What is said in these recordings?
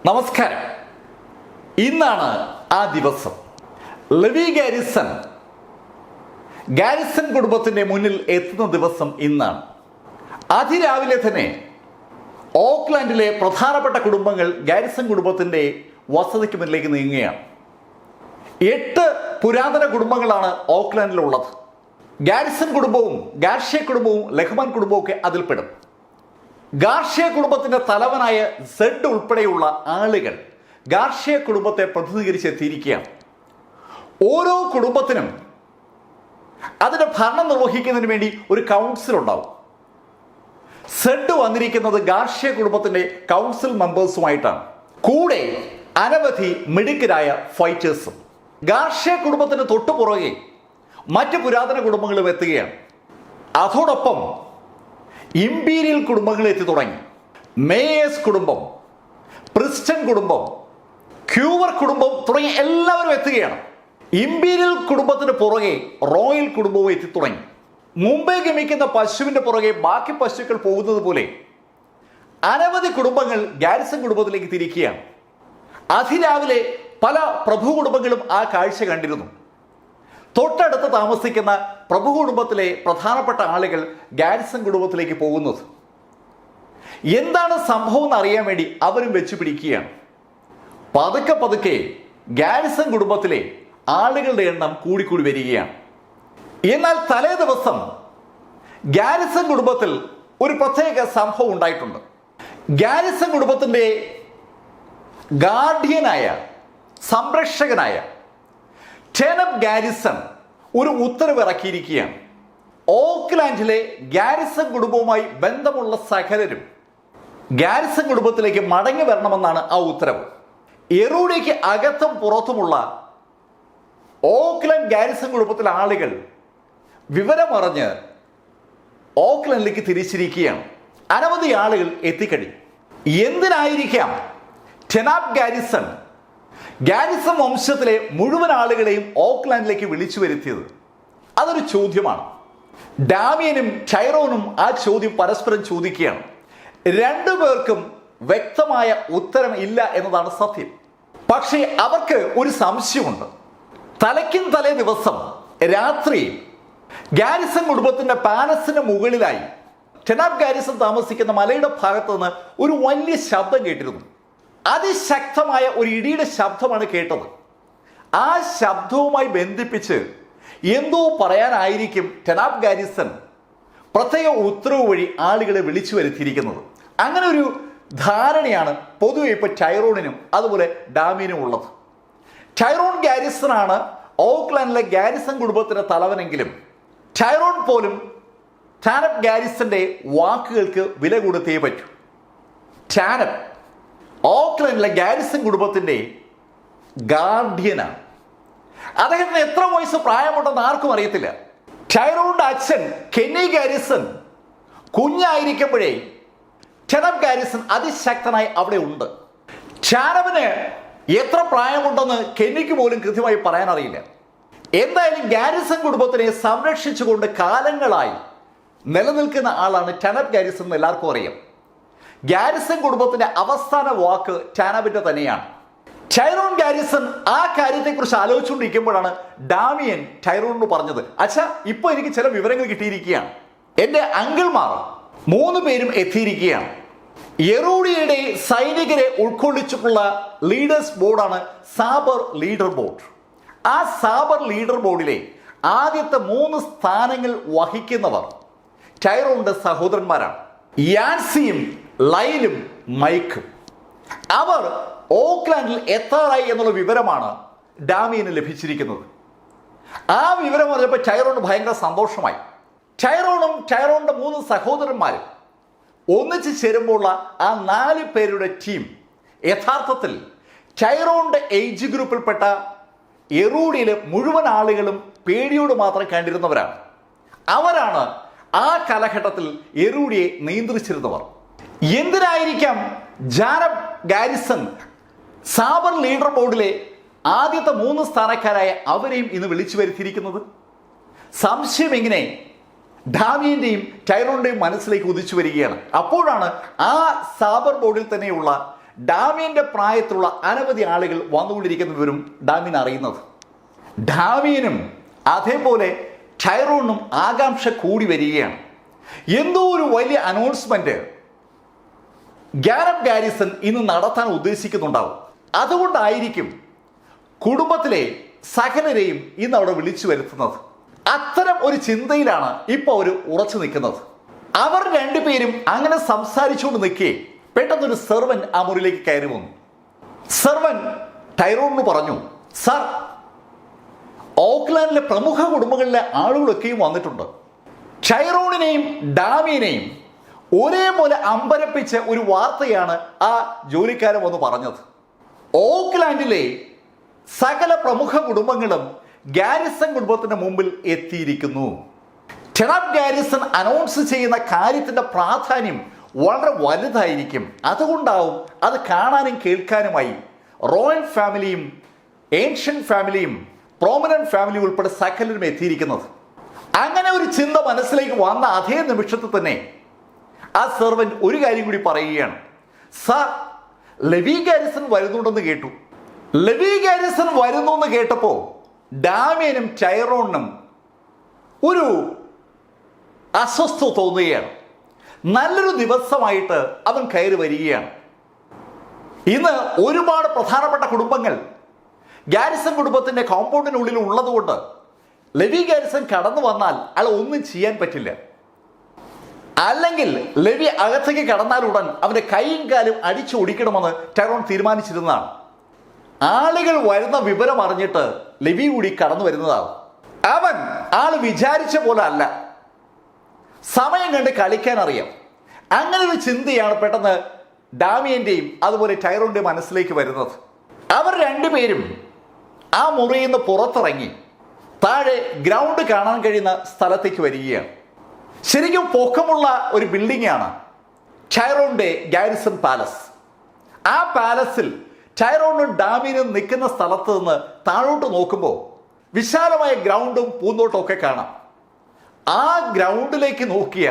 നമസ്കാരം. ഇന്നാണ് ആ ദിവസം. ലെവി ഗാരിസൺ കുടുംബത്തിന്റെ മുന്നിൽ എത്തുന്ന ദിവസം ഇന്നാണ്. അതിരാവിലെ തന്നെ ഓക്ലാൻഡിലെ പ്രധാനപ്പെട്ട കുടുംബങ്ങൾ ഗാരിസൺ കുടുംബത്തിന്റെ വസതിക്ക് മുന്നിലേക്ക് നീങ്ങുകയാണ്. 8 പുരാതന കുടുംബങ്ങളാണ് ഓക്ലാൻഡിലുള്ളത്. ഗാരിസൺ കുടുംബവും ഗാർഷ്യ കുടുംബവും ലഹ്മാൻ കുടുംബവും ഒക്കെ അതിൽപ്പെടും. ഗാർഷ്യ കുടുംബത്തിന്റെ തലവനായ സെഡ് ഉൾപ്പെടെയുള്ള ആളുകൾ ഗാർഷ്യ കുടുംബത്തെ പ്രതിനിധീകരിച്ചെത്തിയിരിക്കുകയാണ്. ഓരോ കുടുംബത്തിനും അതിന്റെ ഭരണം നിർവഹിക്കുന്നതിന് വേണ്ടി ഒരു കൗൺസിൽ ഉണ്ടാവും. സെഡ് വന്നിരിക്കുന്നത് ഗാർഷ്യ കുടുംബത്തിന്റെ കൗൺസിൽ മെമ്പേഴ്സുമായിട്ടാണ്. കൂടെ അനവധി മിടുക്കരായ ഫൈറ്റേഴ്സും. ഗാർഷ്യ കുടുംബത്തിന് തൊട്ടുപുറകെ മറ്റ് പുരാതന കുടുംബങ്ങളും എത്തുകയാണ്. അതോടൊപ്പം ഇമ്പീരിയൽ കുടുംബങ്ങൾ എത്തി തുടങ്ങി. മേയേഴ്സ് കുടുംബം, പ്രിസ്റ്റൺ കുടുംബം, ക്യൂവർ കുടുംബം തുടങ്ങി എല്ലാവരും എത്തുകയാണ്. ഇമ്പീരിയൽ കുടുംബത്തിന് പുറകെ റോയൽ കുടുംബവും എത്തി തുടങ്ങി. മുമ്പേ ഗമിക്കുന്ന പശുവിന്റെ പുറകെ ബാക്കി പശുക്കൾ പോകുന്നത് പോലെ അനവധി കുടുംബങ്ങൾ ഗാരിസൺ കുടുംബത്തിലേക്ക് തിരിക്കുകയാണ്. അതിരാവിലെ പല പ്രഭു കുടുംബങ്ങളും ആ കാഴ്ച കണ്ടിരുന്നു. തൊട്ടടുത്ത് താമസിക്കുന്ന പ്രഭു കുടുംബത്തിലെ പ്രധാനപ്പെട്ട ആളുകൾ ഗാരിസൺ കുടുംബത്തിലേക്ക് പോകുന്നത്. എന്താണ് സംഭവം എന്ന് അറിയാൻ വേണ്ടി അവരും വെച്ചു പിടിക്കുകയാണ്. പതുക്കെ പതുക്കെ ഗാരിസൺ കുടുംബത്തിലെ ആളുകളുടെ എണ്ണം കൂടിക്കൂടി വരികയാണ്. എന്നാൽ തലേ ദിവസം ഗാരിസൺ കുടുംബത്തിൽ ഒരു പ്രത്യേക സംഭവം ഉണ്ടായിട്ടുണ്ട്. ഗാരിസൺ കുടുംബത്തിന്റെ ഗാർഡിയനായ, സംരക്ഷകനായ ടെനബ് ഗാരിസൺ ഒരു ഉത്തരവ് ഇറക്കിയിരിക്കുകയാണ്. ഓക്ലാൻഡിലെ ഗാരിസൺ കുടുംബവുമായി ബന്ധമുള്ള സകലരും ഗാരിസൺ കുടുംബത്തിലേക്ക് മടങ്ങി വരണമെന്നാണ് ആ ഉത്തരവ്. എറൂഡിക്ക് അകത്തും പുറത്തുമുള്ള ഓക്ലാൻഡ് ഗാരിസൺ കുടുംബത്തിലെ ആളുകൾ വിവരമറിഞ്ഞ് ഓക്ലാൻഡിലേക്ക് തിരിച്ചിരിക്കുകയാണ്. അനവധി ആളുകൾ എത്തിക്കഴിഞ്ഞു. എന്തിനായിരിക്കാം ടെനബ് ഗാരിസൺ വംശത്തിലെ മുഴുവൻ ആളുകളെയും ഓക്ലാൻഡിലേക്ക് വിളിച്ചു വരുത്തിയത്? അതൊരു ചോദ്യമാണ്. ഡാമിയനും ടൈറോണും ആ ചോദ്യം പരസ്പരം ചോദിക്കുകയാണ്. രണ്ടുപേർക്കും വ്യക്തമായ ഉത്തരം ഇല്ല എന്നതാണ് സത്യം. പക്ഷേ അവർക്ക് ഒരു സംശയമുണ്ട്. തലയ്ക്കും തലേ ദിവസം രാത്രി ഗാരിസൺ കുടുംബത്തിന്റെ പാലസിന് മുകളിലായി ടെനബ് ഗാരിസൺ താമസിക്കുന്ന മലയുടെ ഭാഗത്ത് നിന്ന് ഒരു വലിയ ശബ്ദം കേട്ടിരുന്നു. അതിശക്തമായ ഒരു ഇടിയുടെ ശബ്ദമാണ് കേട്ടത്. ആ ശബ്ദവുമായി ബന്ധിപ്പിച്ച് എന്തോ പറയാനായിരിക്കും ടെനബ് ഗാരിസൺ പ്രത്യേക ഉത്തരവ് വഴി ആളുകളെ വിളിച്ചു വരുത്തിയിരിക്കുന്നത്. അങ്ങനെ ഒരു ധാരണയാണ് പൊതുവെ ഇപ്പൊ ടൈറോണിനും അതുപോലെ ഡാമിയനും ഉള്ളത്. ടൈറോൺ ഗാരിസൺ ആണ് ഓക്ലാൻഡിലെ ഗാരിസൺ കുടുംബത്തിന്റെ തലവനെങ്കിലും ടൈറോൺ പോലും ടെനബ് ഗാരിസന്റെ വാക്കുകൾക്ക് വില കൊടുത്തേ പറ്റൂ. ടെനബ് ഓക്ലാൻഡിലെ ഗാരിസൺ കുടുംബത്തിന്റെ ഗാർഡിയനാണ്. അദ്ദേഹത്തിന് എത്ര വയസ്സ് പ്രായമുണ്ടെന്ന് ആർക്കും അറിയത്തില്ല. ടൈറോണിന്റെ അച്ഛൻ കെന്നി ഗാരിസൺ കുഞ്ഞായിരിക്കുമ്പോഴേ ടെനബ് ഗാരിസൺ അതിശക്തനായി അവിടെ ഉണ്ട്. ടെനബിന് എത്ര പ്രായമുണ്ടെന്ന് കെന്നിക്ക് പോലും കൃത്യമായി പറയാൻ അറിയില്ല. എന്തായാലും ഗാരിസൺ കുടുംബത്തിനെ സംരക്ഷിച്ചുകൊണ്ട് കാലങ്ങളായി നിലനിൽക്കുന്ന ആളാണ് ടെനബ് ഗാരിസൺ എന്ന് എല്ലാവർക്കും അറിയാം. ഗാരിസൺ കുടുംബത്തിന്റെ അവസാന വാക്ക് ടെനബിന്റെ തന്നെയാണ്. ടൈറോൺ ഗാരിസൺ ആ കാര്യത്തെക്കുറിച്ച് ആലോചിച്ചുകൊണ്ടിരിക്കുമ്പോഴാണ് ഡാമിയൻ ടൈറോണിനോട് പറഞ്ഞത്, അച്ഛാ, ഇപ്പൊ എനിക്ക് ചില വിവരങ്ങൾ കിട്ടിയിരിക്കുകയാണ്. എന്റെ അങ്കിൾമാർ 3 പേരും എത്തിയിരിക്കുകയാണ്. എറൂഡിയയുടെ സൈനികരെ ഉൾക്കൊള്ളിച്ചിട്ടുള്ള ലീഡേഴ്സ് ബോർഡാണ് സാബർ ലീഡർ ബോർഡ്. ആ സാബർ ലീഡർ ബോർഡിലെ ആദ്യത്തെ 3 സ്ഥാനങ്ങൾ വഹിക്കുന്നവർ ടൈറോണിന്റെ സഹോദരന്മാരാണ്, യാൻസിയും ലൈലും മൈക്കും. അവർ ഓക്ലാൻഡിൽ എത്താറായി എന്നുള്ള വിവരമാണ് ഡാമിയന് ലഭിച്ചിരിക്കുന്നത്. ആ വിവരം അറിഞ്ഞപ്പോൾ ടൈറോണിന് ഭയങ്കര സന്തോഷമായി. ടൈറോണും ടൈറോണിന്റെ 3 സഹോദരന്മാരും ഒന്നിച്ച് ചേരുമ്പോഴുള്ള ആ 4 പേരുടെ ടീം യഥാർത്ഥത്തിൽ ടൈറോണിന്റെ ഏജ് ഗ്രൂപ്പിൽപ്പെട്ട എറൂഡിയിലെ മുഴുവൻ ആളുകളും പേടിയോട് മാത്രം കണ്ടിരുന്നവരാണ്. അവരാണ് ആ കാലഘട്ടത്തിൽ എറൂഡിയെ നിയന്ത്രിച്ചിരുന്നവർ. എന്തിനായിരിക്കാം ടെനബ് ഗാരിസൺ സാബർ ലീഡർ ബോർഡിലെ ആദ്യത്തെ 3 സ്ഥാനക്കാരായ അവരെയും ഇന്ന് വിളിച്ചു വരുത്തിയിരിക്കുന്നത്? സംശയം എങ്ങനെ ഡാമിയന്റെയും ടൈറോണിന്റെയും മനസ്സിലേക്ക് ഉദിച്ചു വരികയാണ്. അപ്പോഴാണ് ആ സാബർ ബോർഡിൽ തന്നെയുള്ള ഡാമിയന്റെ പ്രായത്തിലുള്ള അനവധി ആളുകൾ വന്നുകൊണ്ടിരിക്കുന്ന വിവരം ഡാമിയൻ അറിയുന്നത്. ഡാമിയനും അതേപോലെ ടൈറോണിനും ആകാംക്ഷ കൂടി വരികയാണ്. എന്തോ ഒരു വലിയ അനൗൺസ്മെന്റ് ഗാരറ്റ് ഗാരിസൺ ഇന്ന് നടത്താൻ ഉദ്ദേശിക്കുന്നുണ്ടാവും. അതുകൊണ്ടായിരിക്കും കുടുംബത്തിലെ സകലരെയും ഇന്ന് അവിടെ വിളിച്ചു വരുത്തുന്നത്. അത്തരം ഒരു ചിന്തയിലാണ് ഇപ്പോൾ അവർ ഉറച്ചു നിൽക്കുന്നത്. അവർ രണ്ടുപേരും അങ്ങനെ സംസാരിച്ചുകൊണ്ട് നിൽക്കേ പെട്ടെന്നൊരു സെർവൻ ആ മുറിയിലേക്ക് കയറി വന്നു. സെർവൻ ടൈറോണിന് പറഞ്ഞു, സർ, ഓക്ലാൻഡിലെ പ്രമുഖ കുടുംബങ്ങളിലെ ആളുകളൊക്കെയും വന്നിട്ടുണ്ട്. ടൈറോണിനെയും ഡാമിയനെയും ഒരേപോലെ അമ്പരപ്പിച്ച ഒരു വാർത്തയാണ് ആ ജോലിക്കാരൻ വന്ന് പറഞ്ഞത്. ഓക്ലാൻഡിലെ സകല പ്രമുഖ കുടുംബങ്ങളും ഗാരിസൺ കുടുംബത്തിന്റെ മുമ്പിൽ എത്തിയിരിക്കുന്നു. ടെനാബ് ഗാരിസൺ അനൗൺസ് ചെയ്യുന്ന കാര്യത്തിന്റെ പ്രാധാന്യം വളരെ വലുതായിരിക്കും. അതുകൊണ്ടാവും അത് കാണാനും കേൾക്കാനുമായി റോയൽ ഫാമിലിയും ഏൻഷ്യൻ ഫാമിലിയും പ്രോമിനന്റ് ഫാമിലിയും ഉൾപ്പെടെ സകലരും എത്തിയിരിക്കുന്നത്. അങ്ങനെ ഒരു ചിന്ത മനസ്സിലേക്ക് വന്ന അതേ നിമിഷത്തിൽ തന്നെ ആ സെർവന്റ് ഒരു കാര്യം കൂടി പറയുകയാണ്. സർ, ലെവി ഗാരിസൺ വരുന്നുണ്ടെന്ന് കേട്ടു. ലെവി ഗാരിസൺ വരുന്നു എന്ന് കേട്ടപ്പോ ഡാമിയനും ടൈറോണിനും ഒരു അസ്വസ്ഥത തോന്നുകയാണ്. നല്ലൊരു ദിവസമായിട്ട് അവൻ കയറി വരികയാണ്. ഇന്ന് ഒരുപാട് പ്രധാനപ്പെട്ട കുടുംബങ്ങൾ ഗാരിസൺ കുടുംബത്തിന്റെ കോമ്പൗണ്ടിനുള്ളിൽ ഉള്ളതുകൊണ്ട് ലെവി ഗാരിസൺ കടന്നു വന്നാൽ അയാൾ ഒന്നും ചെയ്യാൻ പറ്റില്ല. അല്ലെങ്കിൽ ലെവി അകത്തേക്ക് കടന്നാലുടൻ അവന്റെ കൈയും കാലും അടിച്ചൊടിക്കണമെന്ന് ടൈറോൺ തീരുമാനിച്ചിരുന്നതാണ്. ആളുകൾ വരുന്ന വിവരം അറിഞ്ഞിട്ട് ലെവി കൂടി കടന്നു വരുന്നതാകും. അവൻ ആള് വിചാരിച്ച പോലെ അല്ല, സമയം കണ്ട് കളിക്കാൻ അറിയാം. അങ്ങനെ ഒരു ചിന്തയാണ് പെട്ടെന്ന് ഡാമിയന്റെയും അതുപോലെ ടൈറോണിന്റെയും മനസ്സിലേക്ക് വരുന്നത്. അവർ രണ്ടുപേരും ആ മുറിയിൽ നിന്ന് പുറത്തിറങ്ങി താഴെ ഗ്രൗണ്ട് കാണാൻ കഴിയുന്ന സ്ഥലത്തേക്ക് വരികയാണ്. ശരിക്കും പൊക്കമുള്ള ഒരു ബിൽഡിംഗ് ആണ് ടൈറോണിന്റെ ഗാരിസൺ പാലസ്. ആ പാലസിൽ ടൈറോണും ഡാമിയനും നിൽക്കുന്ന സ്ഥലത്ത് നിന്ന് താഴോട്ട് നോക്കുമ്പോൾ വിശാലമായ ഗ്രൗണ്ടും പൂന്തോട്ടവും ഒക്കെ കാണാം. ആ ഗ്രൗണ്ടിലേക്ക് നോക്കിയ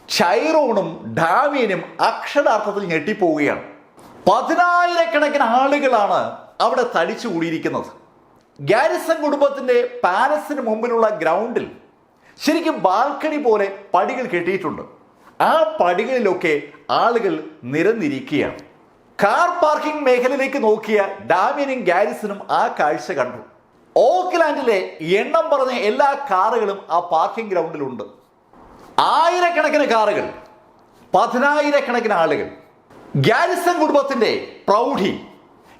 ടൈറോണും ഡാമിയനും അക്ഷരാർത്ഥത്തിൽ ഞെട്ടിപ്പോവുകയാണ്. 10,000-കണക്കിന് ആളുകളാണ് അവിടെ തടിച്ചു കൂടിയിരിക്കുന്നത്. ഗാരിസൺ കുടുംബത്തിന്റെ പാലസിന് മുമ്പിലുള്ള ഗ്രൗണ്ടിൽ ശരിക്കും ബാൽക്കണി പോലെ പടികൾ കെട്ടിയിട്ടുണ്ട്. ആ പടികളിലൊക്കെ ആളുകൾ നിരന്നിരിക്കുകയാണ്. കാർ പാർക്കിംഗ് മേഖലയിലേക്ക് നോക്കിയ ഡാമിയനും ഗാരിസണും ആ കാഴ്ച കണ്ടു. ഓക്ലാൻഡിലെ എണ്ണം പറഞ്ഞ എല്ലാ കാറുകളും ആ പാർക്കിംഗ് ഗ്രൗണ്ടിലുണ്ട്. 1000-കണക്കിന് കാറുകൾ, 10,000-കണക്കിന് ആളുകൾ. ഗാരിസൺ കുടുംബത്തിന്റെ പ്രൗഢി,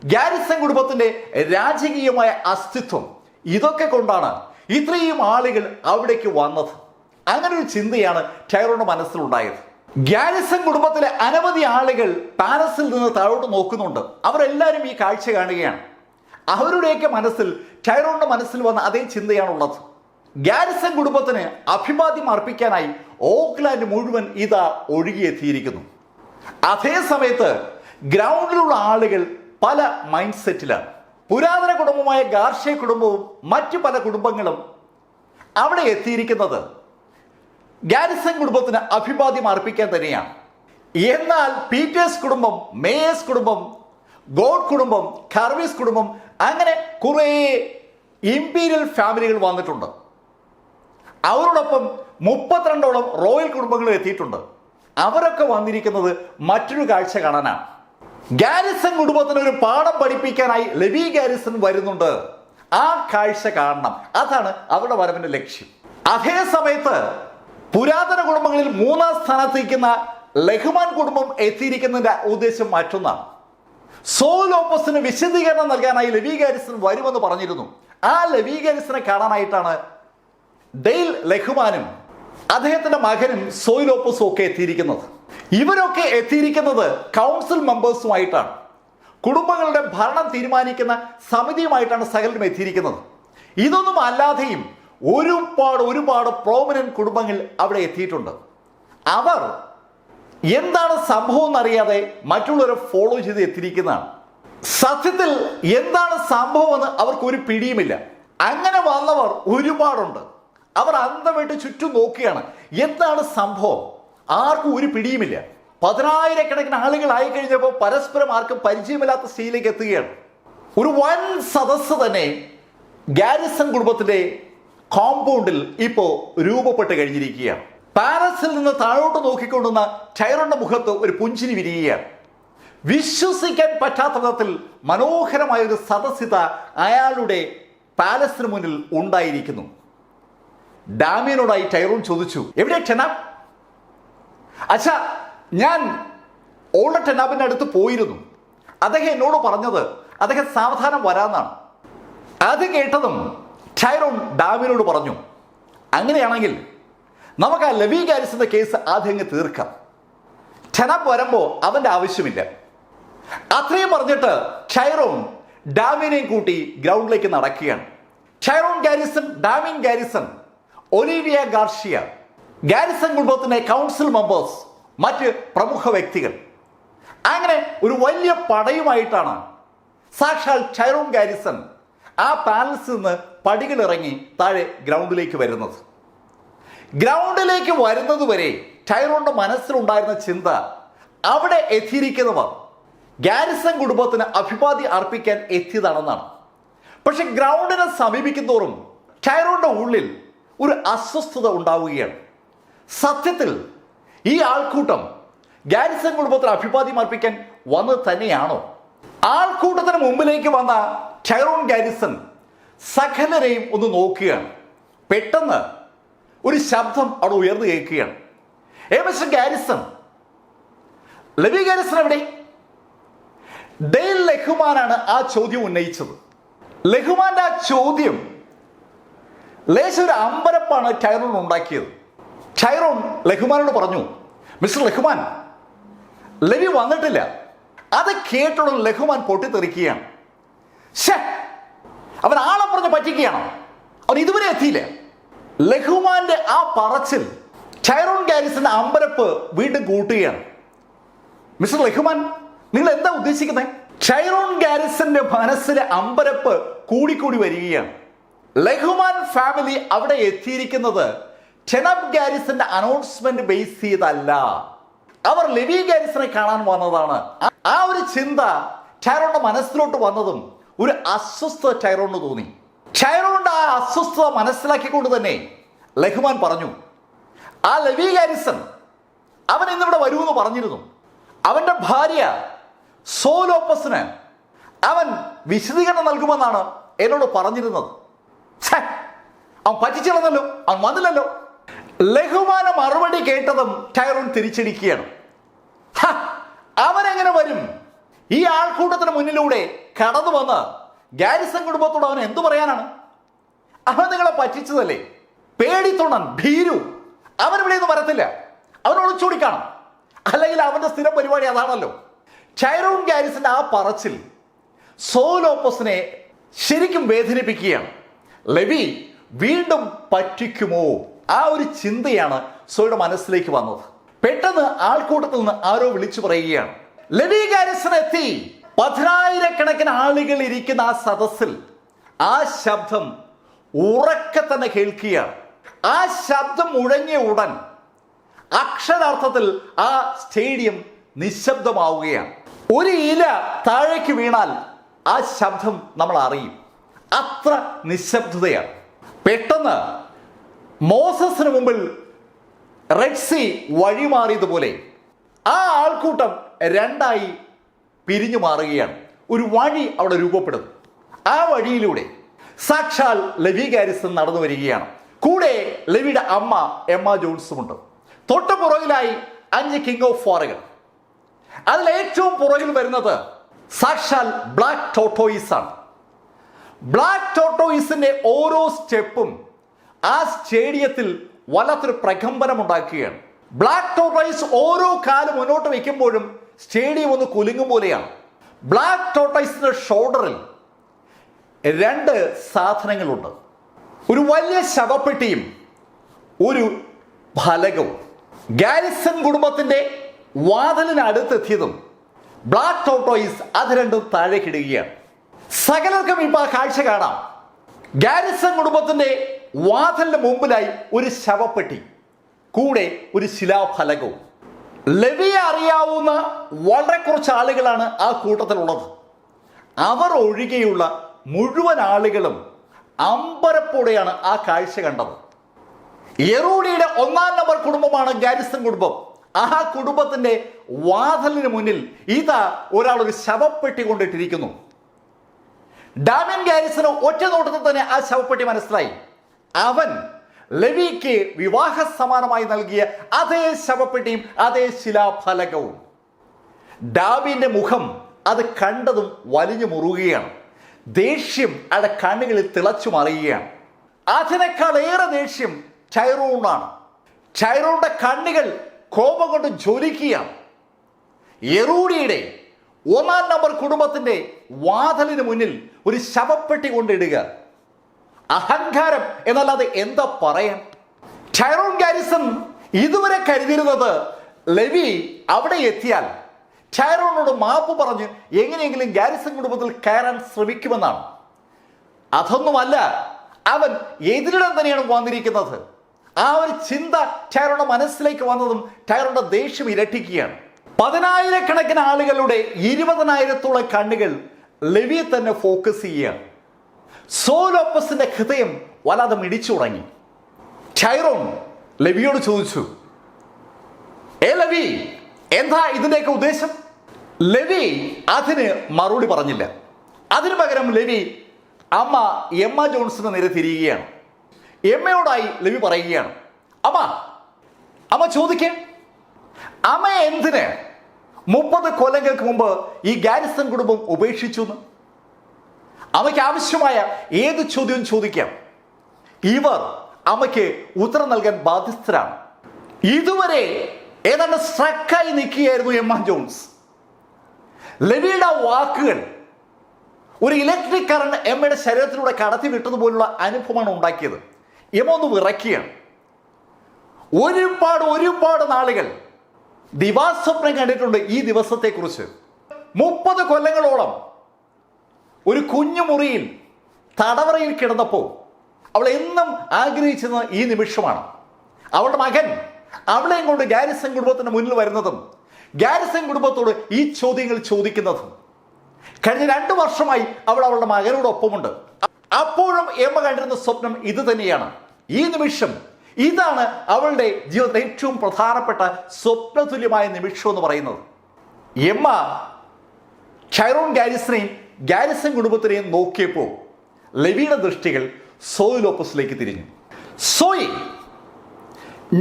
ഗാരിസൺ കുടുംബത്തിന്റെ രാജകീയമായ അസ്തിത്വം, ഇതൊക്കെ കൊണ്ടാണ് ഇത്രയും ആളുകൾ അവിടേക്ക് വന്നത്. അങ്ങനെ ഒരു ചിന്തയാണ് ടൈറോണിന്റെ മനസ്സിലുണ്ടായത്. ഗാരിസൺ കുടുംബത്തിലെ അനവധി ആളുകൾ പാലസിൽ നിന്ന് താഴോട്ട് നോക്കുന്നുണ്ട്. അവരെല്ലാവരും ഈ കാഴ്ച കാണുകയാണ്. അവരുടെയൊക്കെ മനസ്സിൽ ടൈറോണിന്റെ മനസ്സിൽ വന്ന അതേ ചിന്തയാണുള്ളത്. ഗാരിസൺ കുടുംബത്തിന് അഭിവാദ്യം അർപ്പിക്കാനായി ഓക്ലാൻഡ് മുഴുവൻ ഇതാ ഒഴുകിയെത്തിയിരിക്കുന്നു. അതേ സമയത്ത് ഗ്രൗണ്ടിലുള്ള ആളുകൾ പല മൈൻഡ് സെറ്റിലാണ്. പുരാതന കുടുംബമായ ഗാർഷ്യ കുടുംബവും മറ്റു പല കുടുംബങ്ങളും അവിടെ എത്തിയിരിക്കുന്നത് ഗാരിസൺ കുടുംബത്തിന് അഭിവാദ്യം അർപ്പിക്കാൻ തന്നെയാണ്. എന്നാൽ പീറ്റേഴ്സ് കുടുംബം, മേയേഴ്സ് കുടുംബം, ഗോഡ് കുടുംബം, കർവീസ് കുടുംബം, അങ്ങനെ കുറേ ഇമ്പീരിയൽ ഫാമിലികൾ വന്നിട്ടുണ്ട്. അവരോടൊപ്പം 32ഓളം റോയൽ കുടുംബങ്ങളും എത്തിയിട്ടുണ്ട്. അവരൊക്കെ വന്നിരിക്കുന്നത് മറ്റൊരു കാഴ്ച കാണാനാണ്. ഗാരിസൺ കുടുംബത്തിന് ഒരു പാഠം പഠിപ്പിക്കാനായി ലെവി ഗാരിസൺ വരുന്നുണ്ട്. ആ കാഴ്ച കാണണം, അതാണ് അവരുടെ വരവിന്റെ ലക്ഷ്യം. അതേ സമയത്ത് പുരാതന കുടുംബങ്ങളിൽ 3-ാം സ്ഥാനത്തിരിക്കുന്ന ലഹ്മാൻ കുടുംബം എത്തിയിരിക്കുന്നതിന്റെ ഉദ്ദേശം മറ്റൊന്നാണ്. സോലോപ്പസിന് വിശദീകരണം നൽകാനായി ലെവി ഗാരിസൺ വരുമെന്ന് പറഞ്ഞിരുന്നു. ആ ലെവി ഗാരിസനെ കാണാനായിട്ടാണ് ഡെയ്ൽ ലഹ്മാനും അദ്ദേഹത്തിന്റെ മകനും സോയിലോപ്പസും ഒക്കെ എത്തിയിരിക്കുന്നത്. ഇവരൊക്കെ എത്തിയിരിക്കുന്നത് കൗൺസിൽ മെമ്പേഴ്സുമായിട്ടാണ്. കുടുംബങ്ങളുടെ ഭരണം തീരുമാനിക്കുന്ന സമിതിയുമായിട്ടാണ് സകലരും എത്തിയിരിക്കുന്നത്. ഇതൊന്നും അല്ലാതെയും ഒരുപാട് പ്രോമിനന്റ് കുടുംബങ്ങൾ അവിടെ എത്തിയിട്ടുണ്ട്. അവർ എന്താണ് സംഭവം എന്നറിയാതെ മറ്റുള്ളവരെ ഫോളോ ചെയ്ത് എത്തിയിരിക്കുന്നതാണ്. സത്യത്തിൽ എന്താണ് സംഭവം എന്ന് അവർക്ക് ഒരു പിടിയുമില്ല. അങ്ങനെ വന്നവർ ഒരുപാടുണ്ട്. അവർ അന്തം വിട്ട് ചുറ്റും നോക്കുകയാണ്, എന്താണ് സംഭവം, ആർക്കും ഒരു പിടിയുമില്ല. 10,000-കണക്കിന് ആളുകളായി കഴിഞ്ഞപ്പോൾ പരസ്പരം ആർക്കും പരിചയമില്ലാത്ത സ്റ്റേജിലേക്ക് എത്തുകയാണ്. ഒരു വൻ സദസ്സ് തന്നെ ഗാരിസൺ കുടുംബത്തിന്റെ കോമ്പൗണ്ടിൽ ഇപ്പോൾ രൂപപ്പെട്ട് കഴിഞ്ഞിരിക്കുകയാണ്. പാലസിൽ നിന്ന് താഴോട്ട് നോക്കിക്കൊണ്ടുന്ന ടൈറോണിന്റെ മുഖത്ത് ഒരു പുഞ്ചിരി വിരിയുകയാണ്. വിശ്വസിക്കാൻ പറ്റാത്ത വിധത്തിൽ മനോഹരമായ ഒരു സദസ്സിത അയാളുടെ പാലസിന് മുന്നിൽ ഉണ്ടായിരിക്കുന്നു. ഡാമിയനോടായി ടൈറോൺ ചോദിച്ചു, എവിടെ ടെനാബ്? അച്ഛാ, ഞാൻ ഓൾഡ് ടെനാബിന്റെ അടുത്ത് പോയിരുന്നു. അദ്ദേഹം എന്നോട് പറഞ്ഞത് അദ്ദേഹം സാവധാനം വരാന്നാണ്. അത് കേട്ടതും ടൈറോൺ ഡാമിയനോട് പറഞ്ഞു, അങ്ങനെയാണെങ്കിൽ നമുക്ക് ആ ലെവി ഗാരിസന്റെ കേസ് ആദ്യം അങ്ങ് തീർക്കാം. ടെനാബ് വരുമ്പോൾ അവന്റെ ആവശ്യമില്ല. അത്രയും പറഞ്ഞിട്ട് ടൈറോൺ ഡാമിയനെയും കൂട്ടി ഗ്രൗണ്ടിലേക്ക് നടക്കുകയാണ്. Tyrone Garrison, Damian Garrison, Olivia Garcia, Garrison കുടുംബത്തിന്റെ കൗൺസിൽ മെമ്പേഴ്സ്, മറ്റ് പ്രമുഖ വ്യക്തികൾ, അങ്ങനെ ഒരു വലിയ പടയുമായിട്ടാണ് സാക്ഷാൽ ടൈറോൺ ഗാരിസൺ ആ പാലസിൽ നിന്ന് പടികളിറങ്ങി താഴെ ഗ്രൗണ്ടിലേക്ക് വരുന്നത്. ഗ്രൗണ്ടിലേക്ക് വരുന്നത് വരെ ടൈറോണിന്റെ മനസ്സിലുണ്ടായിരുന്ന ചിന്ത, അവിടെ എത്തിയിരിക്കുന്നവർ ഗാരിസൺ കുടുംബത്തിന് അഭിവാദ്യം അർപ്പിക്കാൻ എത്തിയതാണെന്നാണ്. പക്ഷെ ഗ്രൗണ്ടിനെ സമീപിക്കുന്തോറും ടൈറോണിന്റെ ഉള്ളിൽ ഒരു അസ്വസ്ഥത ഉണ്ടാവുകയാണ്. സത്യത്തിൽ ഈ ആൾക്കൂട്ടം ഗാരിസൺ കുടുംബത്തിന് അഭിവാദ്യം അർപ്പിക്കാൻ വന്നത് തന്നെയാണോ? ആൾക്കൂട്ടത്തിന് മുമ്പിലേക്ക് വന്ന ടൈറോൺ ഗാരിസൺ സകലരെയും ഒന്ന് നോക്കുകയാണ്. പെട്ടെന്ന് ഒരു ശബ്ദം അവിടെ ഉയർന്നു കേൾക്കുകയാണ്. മിസ്റ്റർ ഗാരിസൺ, ലെവി ഗാരിസൺ എവിടെ? ഡെയിൽ ലഹുമാനാണ് ആ ചോദ്യം ഉന്നയിച്ചത്. ലഹുമാന്റെ ആ ചോദ്യം ലേശം ഒരു അമ്പരപ്പാണ് ടൈറോൺ ഉണ്ടാക്കിയത്. ടൈറോൺ ലഹുമാനോട് പറഞ്ഞു, മിസ്റ്റർ ലഹുമാൻ, ലെവി വന്നിട്ടില്ല. അത് കേട്ടുള്ള ലഹുമാൻ പൊട്ടിത്തെറിക്കുകയാണ്. അവൻ ആളെ പറഞ്ഞ് പറ്റിക്കുകയാണോ? അവൻ ഇതുവരെ എത്തിയില്ല. ലഹുമാന്റെ ആ പറച്ചിൽ ടൈറോൺ ഗാരിസന്റെ അമ്പരപ്പ് വീണ്ടും കൂട്ടുകയാണ്. മിസ്റ്റർ ലഹുമാൻ, നിങ്ങൾ എന്താ ഉദ്ദേശിക്കുന്നത്? ടൈറോൺ ഗാരിസന്റെ മനസ്സിലെ അമ്പരപ്പ് കൂടിക്കൂടി വരികയാണ്. ലഹുമാൻ ഫാമിലി അവിടെ എത്തിയിരിക്കുന്നത് ടെനാബ് ഗാരിസന്റെ അനൗൺസ്മെന്റ് ബേസ് ചെയ്തല്ല. അവർ ലെവി ഗാരിസനെ കാണാൻ വന്നതാണ്. ആ ഒരു ചിന്ത ടൈറോണിന്റെ മനസ്സിലോട്ട് വന്നതും ഒരു അസ്വസ്ഥത ടൈറോണിന് തോന്നി. ടൈറോണിന്റെ ആ അസ്വസ്ഥത മനസ്സിലാക്കിക്കൊണ്ട് തന്നെ ലഹുമാൻ പറഞ്ഞു, ആ ലെവി ഗാരിസൺ അവൻ ഇന്നിവിടെ വരുമെന്ന് പറഞ്ഞിരുന്നു. അവന്റെ ഭാര്യ സോലോപ്പസിന് അവൻ വിശദീകരണം നൽകുമെന്നാണ് എന്നോട് പറഞ്ഞിരുന്നത്. അവൻ പറ്റിച്ചെന്നല്ലോ, അവൻ വന്നില്ലല്ലോ. ലഹുമാന മറുപടി കേട്ടതും ടൈറോൺ തിരിച്ചടിക്കുകയാണ്. അവനെങ്ങനെ വരും? ഈ ആൾക്കൂട്ടത്തിന് മുന്നിലൂടെ കടന്നു വന്ന് ഗാരിസൺ കുടുംബത്തോട് അവൻ എന്തു പറയാനാണ്? അവൻ നിങ്ങളെ പറ്റിച്ചതല്ലേ. പേടിത്തൊണ്ടൻ ഭീരു അവനിവിടെ നിന്ന് വരത്തില്ല. അവൻ ഒളിച്ചോടി കാണും. അല്ലെങ്കിൽ അവന്റെ സ്ഥിരം പരിപാടി അതാണല്ലോ. ടൈറോൺ ഗാരിസന്റെ ആ പറച്ചിൽ സോലോപ്പസിനെ ശരിക്കും വേദനിപ്പിക്കുകയാണ്. ലെവി വീണ്ടും പറ്റിക്കുമോ? ആ ഒരു ചിന്തയാണ് സോയുടെ മനസ്സിലേക്ക് വന്നത്. പെട്ടെന്ന് ആൾക്കൂട്ടത്തിൽ നിന്ന് ആരോ വിളിച്ചു പറയുകയാണ്, ലെവി ഗാരിസൺ എത്തി. 10,000-കണക്കിന് ആളുകൾ ഇരിക്കുന്ന ആ സദസ്സിൽ ആ ശബ്ദം ഉറക്കെ തന്നെ കേൾക്കുകയാണ്. ആ ശബ്ദം മുഴങ്ങിയ ഉടൻ അക്ഷരാർത്ഥത്തിൽ ആ സ്റ്റേഡിയം നിശബ്ദമാവുകയാണ്. ഒരു ഇല താഴേക്ക് വീണാൽ ആ ശബ്ദം നമ്മൾ അറിയും. അത്ര നിശബ്ദതയാണ്. പെട്ടെന്ന് മോസസിന് മുമ്പിൽ റെഡ് സീ വഴിമാറിയതുപോലെ ആ ആൾക്കൂട്ടം രണ്ടായി പിരിഞ്ഞു മാറുകയാണ്. ഒരു വഴി അവിടെ രൂപപ്പെടുന്നു. ആ വഴിയിലൂടെ സാക്ഷാൽ ലെവി ഗാരിസൺ നടന്നു വരികയാണ്. കൂടെ ലെവിയുടെ അമ്മ എമ്മ ജോൺസുമുണ്ട്. തൊട്ട് പുറകിലായി 5 കിങ് ഓഫ് ഫാറുകൾ. അതിൽ ഏറ്റവും പുറകിൽ വരുന്നത് സാക്ഷാൽ ബ്ലാക്ക് ടോർട്ടോയിസ് ആണ്. ബ്ലാക്ക് ടോർട്ടോയിസിന്റെ ഓരോ സ്റ്റെപ്പും ആ സ്റ്റേഡിയത്തിൽ വല്ലാത്തൊരു പ്രകമ്പനം ഉണ്ടാക്കുകയാണ്. ബ്ലാക്ക് ടോർട്ടോയിസ് ഓരോ കാലം മുന്നോട്ട് വയ്ക്കുമ്പോഴും സ്റ്റേഡിയം ഒന്ന് കുലുങ്ങും പോലെയാണ്. ബ്ലാക്ക് ടോർട്ടോയിസിന്റെ ഷോൾഡറിൽ 2 സാധനങ്ങളുണ്ട്. ഒരു വലിയ ശവപ്പെട്ടിയും ഒരു ഫലകവും. ഗാരിസൺ കുടുംബത്തിന്റെ വാതിലിനടുത്തെത്തിയതും ബ്ലാക്ക് ടോർട്ടോയിസ് അത് രണ്ടും താഴേക്കിടുകയാണ്. സകലർക്കും ഇപ്പൊ ആ കാഴ്ച കാണാം. ഗാരിസൺ കുടുംബത്തിന്റെ വാതിലിന് മുമ്പിലായി ഒരു ശവപ്പെട്ടി, കൂടെ ഒരു ശിലാഫലകവും. ലെവിയെ അറിയാവുന്ന വളരെ കുറച്ച് ആളുകളാണ് ആ കൂട്ടത്തിലുള്ളത്. അവർ ഒഴികെയുള്ള മുഴുവൻ ആളുകളും അമ്പരപ്പോടെയാണ് ആ കാഴ്ച കണ്ടത്. യെരൂദിയുടെ 1-ാം നമ്പർ കുടുംബമാണ് ഗാരിസൺ കുടുംബം. ആ കുടുംബത്തിന്റെ വാതിലിന് മുന്നിൽ ഇതാ ഒരാൾ ഒരു ശവപ്പെട്ടി കൊണ്ടിട്ടിരിക്കുന്നു. ഡാമിയൻ ഗാരിസന് ഒറ്റ നോട്ടത്തിൽ തന്നെ ആ ശവപ്പെട്ടി മനസ്സിലായി. അവൻ ലെവിക്ക് വിവാഹ സമ്മാനമായി നൽകിയ അതേ ശവപ്പെട്ടിയും അതേ ശിലാഫലകവും. ഡാമിയന്റെ മുഖം അത് കണ്ടതും വലിഞ്ഞു മുറുകയാണ്. ദേഷ്യം അയാളുടെ കണ്ണുകളിൽ തിളച്ചു മറിയുകയാണ്. അതിനേക്കാൾ ഏറെ ദേഷ്യം ചൈറോണാണ്. ചൈറോണിന്റെ കണ്ണുകൾ കോപം കൊണ്ട് ജ്വലിക്കുകയാണ്. യെരൂദിയുടെ 1-ാം നമ്പർ കുടുംബത്തിന്റെ വാതിലിന് മുന്നിൽ ഒരു ശവപ്പെട്ടി കൊണ്ടിടുക, അഹങ്കാരം എന്നല്ലാതെ എന്താ പറയാൻ? ചൈറോൺ ഗാരിസൺ ഇതുവരെ കരുതിയിരുന്നത് ലെവി അവിടെ എത്തിയാൽ ചൈറോണോട് മാപ്പ് പറഞ്ഞ് എങ്ങനെയെങ്കിലും ഗാരിസൺ കുടുംബത്തിൽ കയറാൻ ശ്രമിക്കുമെന്നാണ്. അതൊന്നുമല്ല, അവൻ എതിരിടാൻ തന്നെയാണ് വന്നിരിക്കുന്നത്. ആ ഒരു ചിന്ത ടൈറോയുടെ മനസ്സിലേക്ക് വന്നതും ടൈറോയുടെ ദേഷ്യം ഇരട്ടിക്കുകയാണ്. 10,000-കണക്കിന് ആളുകളുടെ 20,000-ത്തോളം കണ്ണുകൾ ലെവിയെ തന്നെ ഫോക്കസ് ചെയ്യുകയാണ്. സോൾ ലോപ്പസിന്റെ ഹൃദയം വല്ലാതെ മിടിച്ചു തുടങ്ങി. ടൈറോൺ ലെവിയോട് ചോദിച്ചു, ലെവി, എന്താ ഇതിന്റെയൊക്കെ ഉദ്ദേശം? ലെവി അതിന് മറുപടി പറഞ്ഞില്ല. അതിനു പകരം ലെവി എമ്മ ജോൺസിന് നേരെ തിരിയുകയാണ്. എമ്മയോടായി ലെവി പറയുകയാണ്, അമ്മ ചോദിക്കേ, അമ്മ എന്തിന് 30 കൊല്ലങ്ങൾക്ക് മുമ്പ് ഈ ഗാരിസൺ കുടുംബം ഉപേക്ഷിച്ചു എന്ന്? അമ്മയ്ക്ക് ആവശ്യമായ ഏത് ചോദ്യവും ചോദിക്കാം. ഇവർ അമ്മയ്ക്ക് ഉത്തരം നൽകാൻ ബാധ്യസ്ഥരാണ്. ഇതുവരെ ഏതാണ്ട് സ്ട്രക്കായി നിൽക്കുകയായിരുന്നു എമ്മ ജോൺസ്. ലെവിയുടെ വാക്കുകൾ ഒരു ഇലക്ട്രിക് കറണ്ട് എമ്മയുടെ ശരീരത്തിലൂടെ കടത്തി വിട്ടതുപോലുള്ള അനുഭവമാണ് ഉണ്ടാക്കിയത്. എമ്മ ഒന്ന് വിറയ്ക്കുകയാണ്. ഒരുപാട് നാളുകൾ ദിവാസ്വപ്നം കണ്ടിട്ടുണ്ട് ഈ ദിവസത്തെക്കുറിച്ച്. 30 കൊല്ലങ്ങളോളം ഒരു കുഞ്ഞു മുറിയിൽ തടവറയിൽ കിടന്നപ്പോൾ അവൾ എന്നും ആഗ്രഹിച്ചത് ഈ നിമിഷമാണ്. അവളുടെ മകൻ അവളെയും കൊണ്ട് ഗാരിസൺ കുടുംബത്തിന് മുന്നിൽ വരുന്നതും ഗാരിസൺ കുടുംബത്തോട് ഈ ചോദ്യങ്ങൾ ചോദിക്കുന്നതും. കഴിഞ്ഞ 2 വർഷമായി അവൾ അവളുടെ മകനോടൊപ്പമുണ്ട്. അപ്പോഴും എമ്മ കണ്ടിരുന്ന സ്വപ്നം ഇത് തന്നെയാണ്. ഈ നിമിഷം ഇതാണ് അവളുടെ ജീവിതത്തിലെ ഏറ്റവും പ്രധാനപ്പെട്ട സ്വപ്നതുല്യമായ നിമിഷം എന്ന് പറയുന്നത്. എമ്മ ചൈറോൺ ഗാരിസനെയും ഗാരിസൺ കുടുംബത്തിനെയും നോക്കിയപ്പോൾ ലെവിയുടെ ദൃഷ്ടികൾ സോയ് ലോപ്പസിലേക്ക് തിരിഞ്ഞു. സോയ്,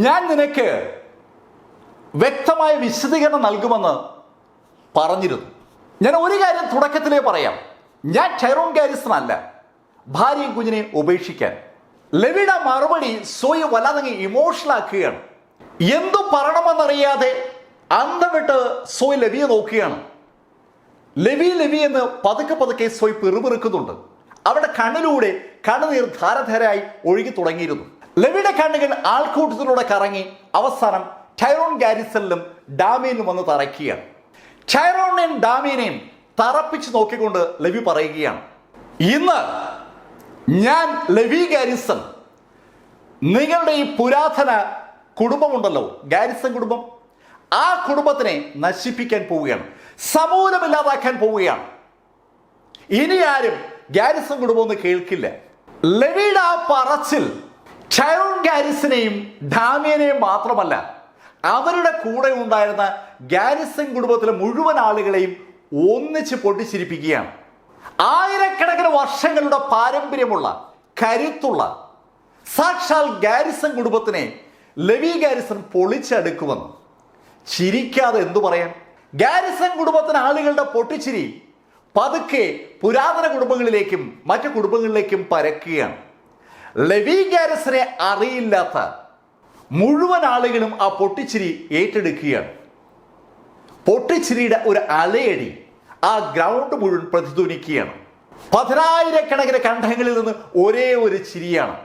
ഞാൻ നിനക്ക് വ്യക്തമായ വിശദീകരണം നൽകുമെന്ന് പറഞ്ഞിരുന്നു. ഞാൻ ഒരു കാര്യം തുടക്കത്തിലേ പറയാം, ഞാൻ ചൈറോൺ ഗാരിസൺ അല്ല ഭാര്യയും കുഞ്ഞിനെയും ഉപേക്ഷിക്കാൻ. ലെവിയുടെ മറുപടി സോയെ വല്ലാതെ ഇമോഷണൽ ആക്കുകയാണ്. എന്തു പറയണമെന്നറിയാതെ അന്തം വിട്ട് സോയ് ലെവിയെ നോക്കുകയാണ്. ലെവി എന്ന് പതുക്കെ സോയ് പിറുപിറുക്കുന്നുണ്ട്. അവരുടെ കണ്ണിലൂടെ കണ്ണുനീർ ധാരധാരയായി ഒഴുകി തുടങ്ങിയിരുന്നു. ലെവിയുടെ കണ്ണുകൾ ആൾക്കൂട്ടത്തിലൂടെ കറങ്ങി അവസാനം ടൈറോൺ ഗാരിസണിലും ഡാമിയനിലും വന്ന് തറയ്ക്കുകയാണ്. ടൈറോണിനെയും ഡാമിയനെയും തറപ്പിച്ച് നോക്കിക്കൊണ്ട് ലെവി പറയുകയാണ്, ഇന്ന് ഞാൻ ലെവി ഗാരിസൺ നിങ്ങളുടെ ഈ പുരാതന കുടുംബമുണ്ടല്ലോ, ഗാരിസൺ കുടുംബം, ആ കുടുംബത്തിനെ നശിപ്പിക്കാൻ പോവുകയാണ്, സമൂലമില്ലാതാക്കാൻ പോവുകയാണ്. ഇനി ആരും ഗാരിസൺ കുടുംബം ഒന്ന് കേൾക്കില്ല. ലെവിയുടെ ആ പറച്ചിൽ ടൈറോൺ ഗാരിസനെയും ഡാമിയനെയും മാത്രമല്ല, അവരുടെ കൂടെ ഉണ്ടായിരുന്ന ഗാരിസൺ കുടുംബത്തിലെ മുഴുവൻ ആളുകളെയും ഒന്നിച്ച് പൊട്ടിച്ചിരിപ്പിക്കുകയാണ്. ആയിരക്കണക്കിന് വർഷങ്ങളുടെ പാരമ്പര്യമുള്ള കരുത്തുള്ള സാക്ഷാൽ ഗാരിസൺ കുടുംബത്തിനെ ലെവി ഗാരിസൺ പൊളിച്ചെടുക്കുമെന്ന് ചിരിക്കാതെ എന്തു പറയാൻ? ഗാരിസൺ കുടുംബത്തിന് ആളുകളുടെ പൊട്ടിച്ചിരി പതുക്കെ പുരാതന കുടുംബങ്ങളിലേക്കും മറ്റു കുടുംബങ്ങളിലേക്കും പരക്കുകയാണ്. ലെവി ഗാരിസനെ അറിയില്ലാത്ത മുഴുവൻ ആളുകളും ആ പൊട്ടിച്ചിരി ഏറ്റെടുക്കുകയാണ്. പൊട്ടിച്ചിരിയുടെ ഒരു അലയടി ആ ഗ്രൗണ്ട് മുഴുവൻ പ്രതിധ്വനിക്കുകയാണ്. 10,000-കണക്കിന് കണ്ഠങ്ങളിൽ നിന്ന് ഒരേ ഒരു ചിരിയാണ്,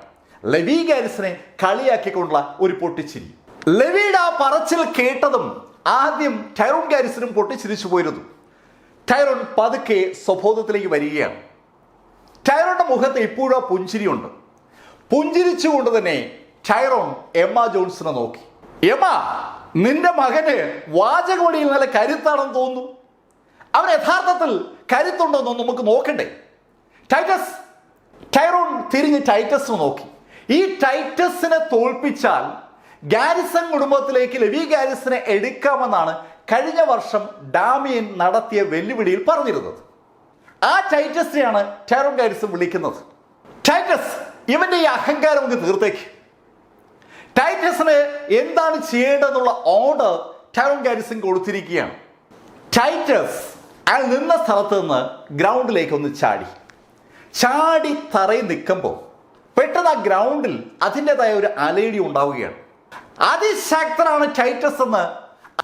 ലെവി ഗാരിസനെ കളിയാക്കിക്കൊണ്ടുള്ള ഒരു പൊട്ടിച്ചിരി. ലെവിയുടെ ആ പറച്ചിൽ കേട്ടതും ആദ്യം ടൈറോൺ ഗാരിസനും പൊട്ടിച്ചിരിച്ചു പോയിരുന്നു. ടൈറോൺ പതുക്കെ സ്വബോധത്തിലേക്ക് വരികയാണ്. ടൈറോണിന്റെ മുഖത്ത് ഇപ്പോഴും പുഞ്ചിരിയുണ്ട്. പുഞ്ചിരിച്ചുകൊണ്ട് തന്നെ ടൈറോൺ എമ്മ ജോൺസിനെ നോക്കി. എമ്മ, നിന്റെ മകന് വാചകമടിയിൽ നല്ല കരുത്താണെന്ന് തോന്നുന്നു. അവൻ യഥാർത്ഥത്തിൽ കരുത്തുണ്ടോന്നോ നമുക്ക് നോക്കണ്ടേ? ടൈറോൺ തിരിഞ്ഞ് ടൈറ്റസിനെ നോക്കി. ഈ ടൈറ്റസിനെ തോൽപ്പിച്ചാൽ ഗാരിസൺ കുടുംബത്തിലേക്ക് ലെവി ഗാരിസനെ എടുക്കാമെന്നാണ് കഴിഞ്ഞ വർഷം ഡാമിയൻ നടത്തിയ വെല്ലുവിളിയിൽ പറഞ്ഞിരുന്നത്. ആ ടൈറ്റസിനെയാണ് ടൈറോൺ ഗാരിസൺ വിളിക്കുന്നത്. ടൈറ്റസ്, ഇവന്റെ ഈ അഹങ്കാരം ഒന്ന് തീർത്തേക്ക്. ടൈറ്റസിന് എന്താണ് ചെയ്യേണ്ടതെന്നുള്ള ഓർഡർ ടൈറോൺ ഗാരിസൺ കൊടുത്തിരിക്കുകയാണ്. ടൈറ്റസ് അയാൾ നിന്ന സ്ഥലത്ത് നിന്ന് ഗ്രൗണ്ടിലേക്ക് ഒന്ന് ചാടി തറയിൽ നിൽക്കുമ്പോൾ പെട്ടെന്ന് ആ ഗ്രൗണ്ടിൽ അതിൻ്റെതായ ഒരു അലയിടി ഉണ്ടാവുകയാണ്. അതിശക്തനാണ് ടൈറ്റസ് എന്ന്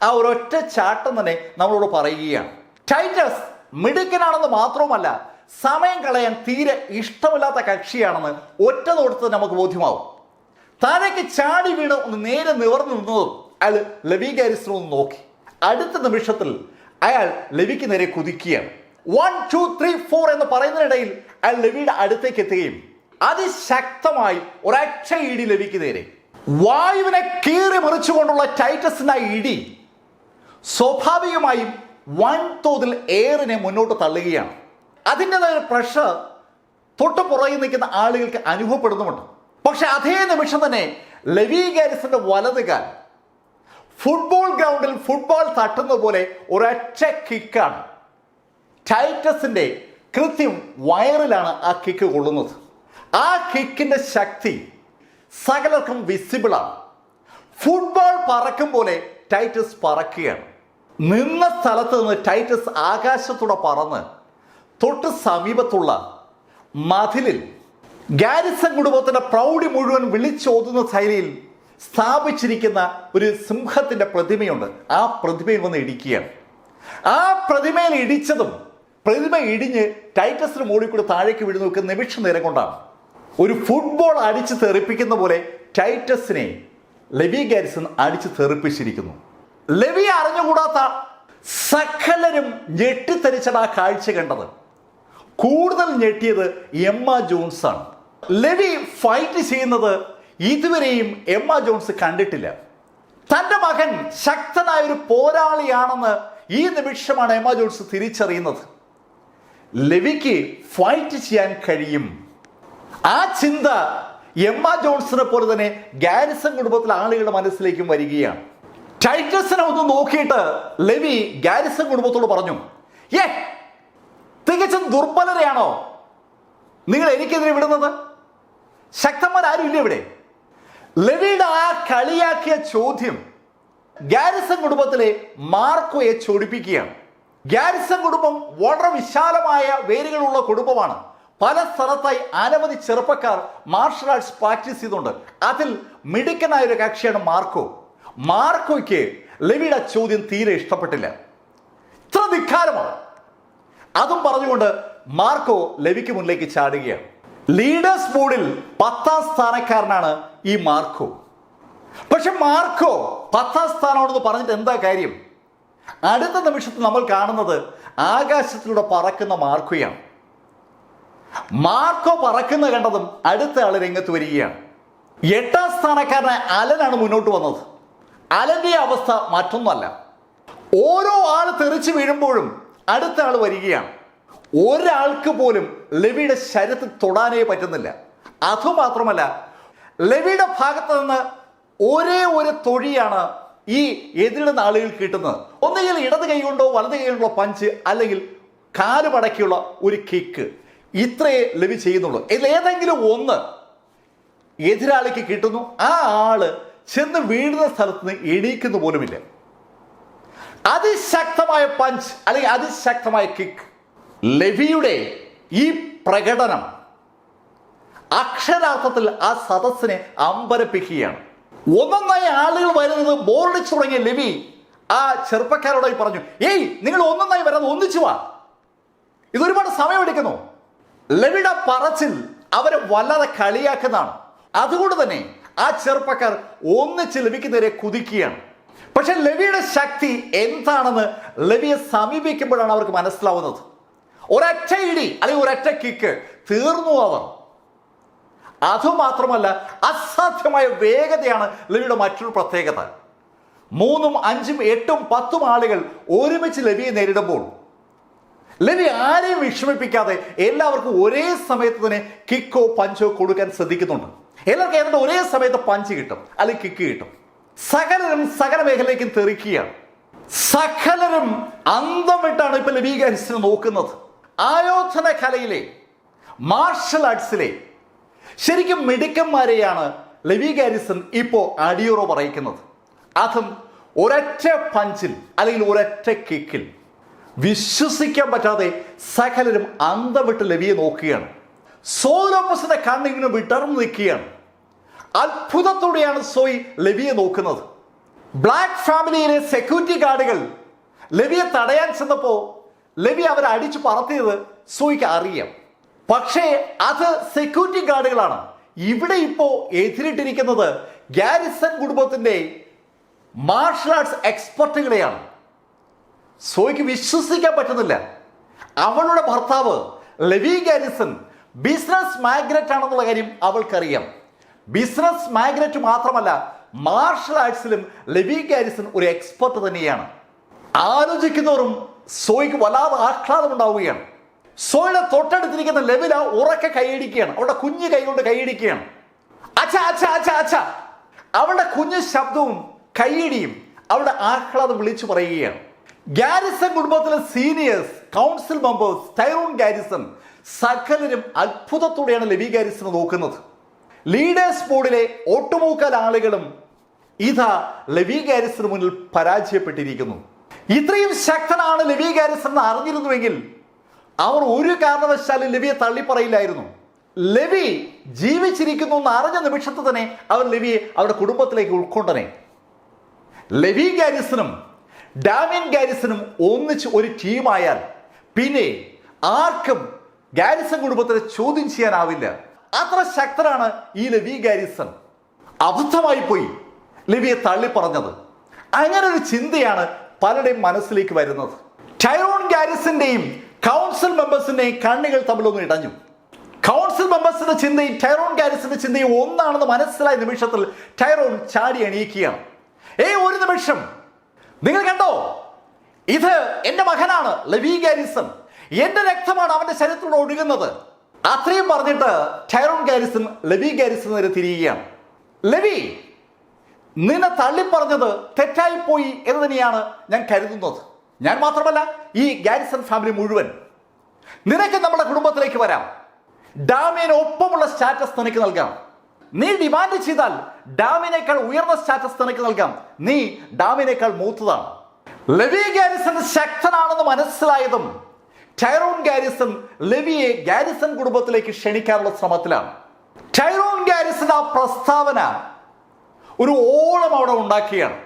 ആ ഒരൊറ്റ ചാട്ടം തന്നെ നമ്മളോട് പറയുകയാണ്. ടൈറ്റസ് മിടുക്കനാണെന്ന് മാത്രവുമല്ല, സമയം കളയാൻ തീരെ ഇഷ്ടമില്ലാത്ത കക്ഷിയാണെന്ന് ഒറ്റ നോട്ടത്തിൽ നമുക്ക് ബോധ്യമാവും. താഴേക്ക് ചാടി വീണ് ഒന്ന് നേരെ നിവർന്നു നിന്നതും അയാൾ ലെവി ഗാരിസനെ ഒന്ന് നോക്കി. അടുത്ത നിമിഷത്തിൽ അയാൾ ലെവിക്ക് നേരെ കുതിക്കുകയാണ്. 1 2 3 4 എന്ന് പറയുന്നതിനിടയിൽ അയാൾ ലെവിയുടെ അടുത്തേക്ക് എത്തുകയും അതിശക്തമായി ഒരൊറ്റ ഇടി ലെവിക്ക് നേരെ. വായുവിനെ കീറി മറിച്ചുകൊണ്ടുള്ള ടൈറ്റസിന്റെ ഇടി സ്വാഭാവികമായും വൻതോതിൽ എയറിനെ മുന്നോട്ട് തള്ളുകയാണ്. അതിൻ്റെതായ പ്രഷർ തൊട്ട് പുറകിൽ നിൽക്കുന്ന ആളുകൾക്ക് അനുഭവപ്പെടുന്നുമുണ്ട്. പക്ഷെ അതേ നിമിഷം തന്നെ ലെവി ഗാരിസന്റെ വലതുകാൽ ഫുട്ബോൾ ഗ്രൗണ്ടിൽ ഫുട്ബോൾ തട്ടുന്ന പോലെ ഒരൊറ്റ കിക്കാണ്. ടൈറ്റസിന്റെ കൃത്യം വയറിലാണ് ആ കിക്ക് കൊള്ളുന്നത്. ആ കിക്കിന്റെ ശക്തി സകലർക്കും വിസിബിളാണ്. ഫുട്ബോൾ പറക്കും പോലെ ടൈറ്റസ് പറക്കുകയാണ്. നിന്ന സ്ഥലത്ത് നിന്ന് ടൈറ്റസ് ആകാശത്തൂടെ പറന്ന് തൊട്ട് സമീപത്തുള്ള മതിലിൽ ഗാരിസൺ കുടുംബത്തിന്റെ പ്രൗഢി മുഴുവൻ വിളിച്ചോതുന്ന ശൈലിയിൽ സ്ഥാപിച്ചിരിക്കുന്ന ഒരു സിംഹത്തിന്റെ പ്രതിമയുണ്ട്. ആ പ്രതിമയിൽ വന്ന് ഇടിക്കുകയാണ്. ആ പ്രതിമയിൽ ഇടിച്ചതും പ്രതിമ ഇടിഞ്ഞ് ടൈറ്റസിന് മുകളിൽ കൂടി താഴേക്ക് വീഴുന്ന നോക്കുന്ന നിമിഷ നേരം കൊണ്ടാണ്. ഒരു ഫുട്ബോൾ അടിച്ച് തെറിപ്പിക്കുന്ന പോലെ ടൈറ്റസിനെ ലെവി ഗാരിസൺ അടിച്ച് തെറിപ്പിച്ചിരിക്കുന്നു. ലെവി അറിഞ്ഞുകൂടാത്ത സകലരും ഞെട്ടിത്തെറിച്ചത് ആ കാഴ്ച കണ്ടത്. കൂടുതൽ ഞെട്ടിയത് എമ്മ ജോൺസ് ആണ്. ലെവി ഫൈറ്റ് ചെയ്യുന്നത് ഇതുവരെയും എമ്മ ജോൺസ് കണ്ടിട്ടില്ല. തന്റെ മകൻ ശക്തനായ ഒരു പോരാളിയാണെന്ന് ഈ നിമിഷമാണ് എമ്മ ജോൺസ് തിരിച്ചറിയുന്നത്. ലെവിക്ക് ഫൈറ്റ് ചെയ്യാൻ കഴിയും. ആ ചിന്ത എമ്മ ജോൺസിനെ പോലെ തന്നെ ഗാരിസൺ കുടുംബത്തിലെ ആളുകളുടെ മനസ്സിലേക്കും വരികയാണ്. ടൈറ്റസിനെ ഒന്ന് നോക്കിയിട്ട് ലെവി ഗാരിസൺ കുടുംബത്തോട് പറഞ്ഞു, തികച്ചും ദുർബലരെയാണോ നിങ്ങൾ എനിക്കെതിരെ വിടുന്നത്? ശക്തന്മാരാരും ഇല്ല ഇവിടെ. ലെവിയുടെ ആ കളിയാക്കിയ ചോദ്യം ഗാരിസൺ കുടുംബത്തിലെ മാർക്കോയെ ചൊടിപ്പിക്കുകയാണ്. ഗാരിസൺ കുടുംബം വളരെ വിശാലമായ വേരുകളുള്ള കുടുംബമാണ്. പല സ്ഥലത്തായി അനവധി ചെറുപ്പക്കാർ മാർഷൽ ആർട്സ് പ്രാക്ടീസ് ചെയ്തുകൊണ്ട് അതിൽ മിടുക്കനായ ഒരു കക്ഷിയാണ് മാർക്കോ. മാർക്കോയ്ക്ക് ലെവിയുടെ ചോദ്യം തീരെ ഇഷ്ടപ്പെട്ടില്ല. ഇത്ര ധിക്കാരമോ? അതും പറഞ്ഞുകൊണ്ട് മാർക്കോ ലെവിക്ക് മുന്നിലേക്ക് ചാടുകയാണ്. ലീഡേഴ്സ് ബോർഡിൽ 10ാം സ്ഥാനക്കാരനാണ് ഈ മാർക്കോ. പക്ഷെ മാർക്കോ 10ാം സ്ഥാനമാണെന്ന് പറഞ്ഞിട്ട് എന്താ കാര്യം? അടുത്ത നിമിഷത്തിൽ നമ്മൾ കാണുന്നത് ആകാശത്തിലൂടെ പറക്കുന്ന മാർക്കോയാണ്. മാർക്കോ പറക്കുന്ന കണ്ടതും അടുത്ത ആള് രംഗത്ത് വരികയാണ്. 8ാം സ്ഥാനക്കാരനായ അലനാണ് മുന്നോട്ട് വന്നത്. അലന്റെ അവസ്ഥ മറ്റൊന്നല്ല. ഓരോ ആൾ തെറിച്ചു വീഴുമ്പോഴും അടുത്ത ആൾ വരികയാണ്. ഒരാൾക്ക് പോലും ലെവിയുടെ ശരീരത്തിൽ തൊടാനേ പറ്റുന്നില്ല. അതുമാത്രമല്ല, ലെവിയുടെ ഭാഗത്ത് നിന്ന് ഒരേ ഒരു തൊഴിയാണ് ഈ എതിരിടുന്ന ആളുകൾ കിട്ടുന്നത്. ഒന്നുകിൽ ഇടത് കൈ കൊണ്ടോ വലത് കൈ കൊണ്ടോ പഞ്ച്, അല്ലെങ്കിൽ കാല് മടക്കിയുള്ള ഒരു കിക്ക്. ഇത്രയേ ലെവി ചെയ്യുന്നുള്ളൂ. ഇതിലേതെങ്കിലും ഒന്ന് എതിരാളിക്ക് കിട്ടുന്നു, ആ ആള് ചെന്ന് വീഴുന്ന സ്ഥലത്ത് നിന്ന് എണീക്കുന്നു പോലുമില്ല. അതിശക്തമായ പഞ്ച് അല്ലെങ്കിൽ അതിശക്തമായ കിക്ക്. ലെവിയുടെ ഈ പ്രകടനം അക്ഷരാർത്ഥത്തിൽ ആ സദസ്സിനെ അമ്പരപ്പിക്കുകയാണ്. ഒന്നൊന്നായി ആളുകൾ വരുന്നത് ബോർഡിച്ചു തുടങ്ങിയ ലെവി ആ ചെറുപ്പക്കാരോടായി പറഞ്ഞു, നിങ്ങൾ ഒന്നൊന്നായി വരാതെ ഒന്നിച്ചു വാ, ഇതൊരുപാട് സമയമെടുക്കുന്നു. ലെവിയുടെ പറച്ചിൽ അവരെ വല്ലാതെ കളിയാക്കുന്നതാണ്. അതുകൊണ്ട് തന്നെ ആ ചെറുപ്പക്കാർ ഒന്നിച്ച് ലെവിക്ക് നേരെ കുതിക്കുകയാണ്. പക്ഷെ ലെവിയുടെ ശക്തി എന്താണെന്ന് ലെവിയെ സമീപിക്കുമ്പോഴാണ് അവർക്ക് മനസ്സിലാവുന്നത്. ഒരൊറ്റ ഇടി അല്ലെങ്കിൽ ഒരൊറ്റ കിക്ക്, തീർന്നു അവർ. അതുമാത്രമല്ല, അസാധ്യമായ വേഗതയാണ് ലെവിയുടെ മറ്റൊരു പ്രത്യേകത. 3ഉം 5ഉം 8ഉം 10ഉം ആളുകൾ ഒരുമിച്ച് ലവിയെ നേരിടുമ്പോൾ ലവി ആരെയും വിഷമിപ്പിക്കാതെ എല്ലാവർക്കും ഒരേ സമയത്ത് തന്നെ കിക്കോ പഞ്ചോ കൊടുക്കാൻ ശ്രദ്ധിക്കുന്നുണ്ട്. എല്ലാവർക്കും ഏതാണ്ട് ഒരേ സമയത്ത് പഞ്ച് കിട്ടും അല്ലെങ്കിൽ കിക്ക് കിട്ടും. സകലരും സകല മേഖലയിലേക്കും തെറിക്കുകയാണ്. സകലരും അന്തം വിട്ടാണ് ഇപ്പൊ ലവി ഗാരിസനെ നോക്കുന്നത്. ആയോധന കലയിലെ മാർഷൽ ആർട്സിലെ ശരിക്കും മിടുക്കന്മാരെയാണ് ലവി ഗാരിസൺ ഇപ്പോ അടിയുറ പറയിക്കുന്നത്. അതും ഒരൊറ്റ പഞ്ചിൽ അല്ലെങ്കിൽ ഒരൊറ്റ കിക്കിൽ. വിശ്വസിക്കാൻ പറ്റാതെ സകലരും അന്തം വിട്ട് ലവിയെ നോക്കുകയാണ്. സോയ് ലോപ്പസിന്റെ കണ്ണിങ്ങനെ വിടർന്നു നിൽക്കുകയാണ്. അത്ഭുതത്തോടെയാണ് സോയ് ലവിയെ നോക്കുന്നത്. ബ്ലാക്ക് ഫാമിലിയിലെ സെക്യൂരിറ്റി ഗാർഡുകൾ ലവിയെ തടയാൻ ചെന്നപ്പോ ലവി അവരെ അടിച്ചു പറത്തിയത് സോയ്ക്ക് അറിയാം. പക്ഷേ അത് സെക്യൂരിറ്റി ഗാർഡുകളാണ്. ഇവിടെ ഇപ്പോ എതിരിട്ടിരിക്കുന്നത് ഗാരിസൺ കുടുംബത്തിന്റെ മാർഷൽ ആർട്സ് എക്സ്പെർട്ടുകളെയാണ്. സോയ്ക്ക് വിശ്വസിക്കാൻ പറ്റുന്നില്ല. അവളുടെ ഭർത്താവ് ലവി ഗാരിസൺ ബിസിനസ് മാഗ്നറ്റ് ആണെന്നുള്ള കാര്യം അവൾക്കറിയാം. ബിസിനസ് മാഗ്നറ്റ് മാത്രമല്ല, മാർഷൽ ആർട്സിലും ലവി ഗാരിസൺ ഒരു എക്സ്പെർട്ട് തന്നെയാണ്. ആലോചിക്കുന്നവരും സോയ്ക്ക് വല്ലാതെ ആഹ്ലാദം ഉണ്ടാവുകയാണ്. സോയുടെ തൊട്ടടുത്തിരിക്കുന്ന ലെവില ഉറക്കെ കൈയടിക്കുകയാണ്. അവളുടെ കുഞ്ഞു കൈ കൊണ്ട് കൈയടിക്കുകയാണ്. അച്ഛ അച്ഛ അച്ഛ അച്ഛ. അവളുടെ കുഞ്ഞു ശബ്ദവും കൈയടിയും അവളുടെ ആഹ്ലാദം വിളിച്ചു പറയുകയാണ്. ഗാരിസൺ കുടുംബത്തിലെ seniors, council members, Tyrone Garrison സകലരും അത്ഭുതത്തോടെയാണ് ലവി ഗാരിസനെ നോക്കുന്നത്. ലീഡേഴ്സ് ബോർഡിലെ ഒട്ടുമുക്കാൽ ആളുകളും ഇതാ ലവി ഗാരിസന് മുന്നിൽ പരാജയപ്പെട്ടിരിക്കുന്നു. ഇത്രയും ശക്തനാണ് ലവി ഗാരിസൺ എന്ന് അറിഞ്ഞിരുന്നുവെങ്കിൽ അവർ ഒരു കാരണവശാലും ലവിയെ തള്ളിപ്പറയില്ലായിരുന്നു. ലവി ജീവിച്ചിരിക്കുന്നു എന്ന് അറിഞ്ഞ നിമിഷത്തിൽ തന്നെ അവർ ലവിയെ അവരുടെ കുടുംബത്തിലേക്ക് ഉൾക്കൊണ്ടനെ. ലവി ഗാരിസനും ഡാമിയൻ ഗാരിസനും ഒന്നിച്ച് ഒരു ടീമായാൽ പിന്നെ ആർക്കും ഗാരിസൺ കുടുംബത്തിനെ ചോദ്യം ചെയ്യാനാവില്ല. അത്ര ശക്തനാണ് ഈ ലവി ഗാരിസൺ. അബദ്ധമായി പോയി ലവിയെ തള്ളിപ്പറഞ്ഞത്. അങ്ങനെ ഒരു ചിന്തയാണ് പലരുടെയും മനസ്സിലേക്ക് വരുന്നത്. ടൈറോൺ ഗാരിസന്റെയും കൗൺസിൽ മെമ്പേഴ്സിന്റെയും കണ്ണുകൾ തമ്മിലൊന്ന് ഇടഞ്ഞു. കൗൺസിൽ മെമ്പേഴ്സിന്റെ ചിന്തയും ടൈറോൺ ഗാരിസന്റെ ചിന്തയും ഒന്നാണെന്ന് മനസ്സിലായ നിമിഷത്തിൽ ടൈറോൺ ചാടി എണീക്കുകയാണ്. ഒരു നിമിഷം, നിങ്ങൾ കണ്ടോ, ഇത് എന്റെ മകനാണ് ലവി ഗാരിസൺ, എന്റെ രക്തമാണ് അവന്റെ ശരീരത്തിലൂടെ ഒഴുകുന്നത്. അത്രയും പറഞ്ഞിട്ട് ടൈറോൺ ഗാരിസൺ ലവി ഗാരിസൺ നേരെ തിരിയുകയാണ്. ലവി, നിന്നെ തള്ളിപ്പറഞ്ഞത് തെറ്റായി പോയി എന്ന് തന്നെയാണ് ഞാൻ കരുതുന്നത്. ഞാൻ മാത്രമല്ല, ഈ ഗാരിസൺ ഫാമിലി മുഴുവൻ. നിനക്ക് നമ്മുടെ കുടുംബത്തിലേക്ക് വരാം. ഡാമിയന് ഒപ്പമുള്ള സ്റ്റാറ്റസ് നിനക്ക് നൽകാം. നീ ഡിമാൻഡ് ചെയ്താൽ ഡാമിനേക്കാൾ ഉയർന്ന സ്റ്റാറ്റസ് നിനക്ക് നൽകാം. നീ ഡാമിനേക്കാൾ മൂത്തതാണ്. ലവി ഗാരിസൺ ശക്തനാണെന്ന് മനസ്സിലായതും ടൈറോൺ ഗാരിസൺ ലവിയെ ഗാരിസൺ കുടുംബത്തിലേക്ക് ക്ഷണിക്കാനുള്ള ശ്രമത്തിലാണ്. ടൈറോൺ ഗാരിസൺ ആ പ്രസ്താവന ഒരു ഓളം അവിടെ ഉണ്ടാക്കിയാണ്.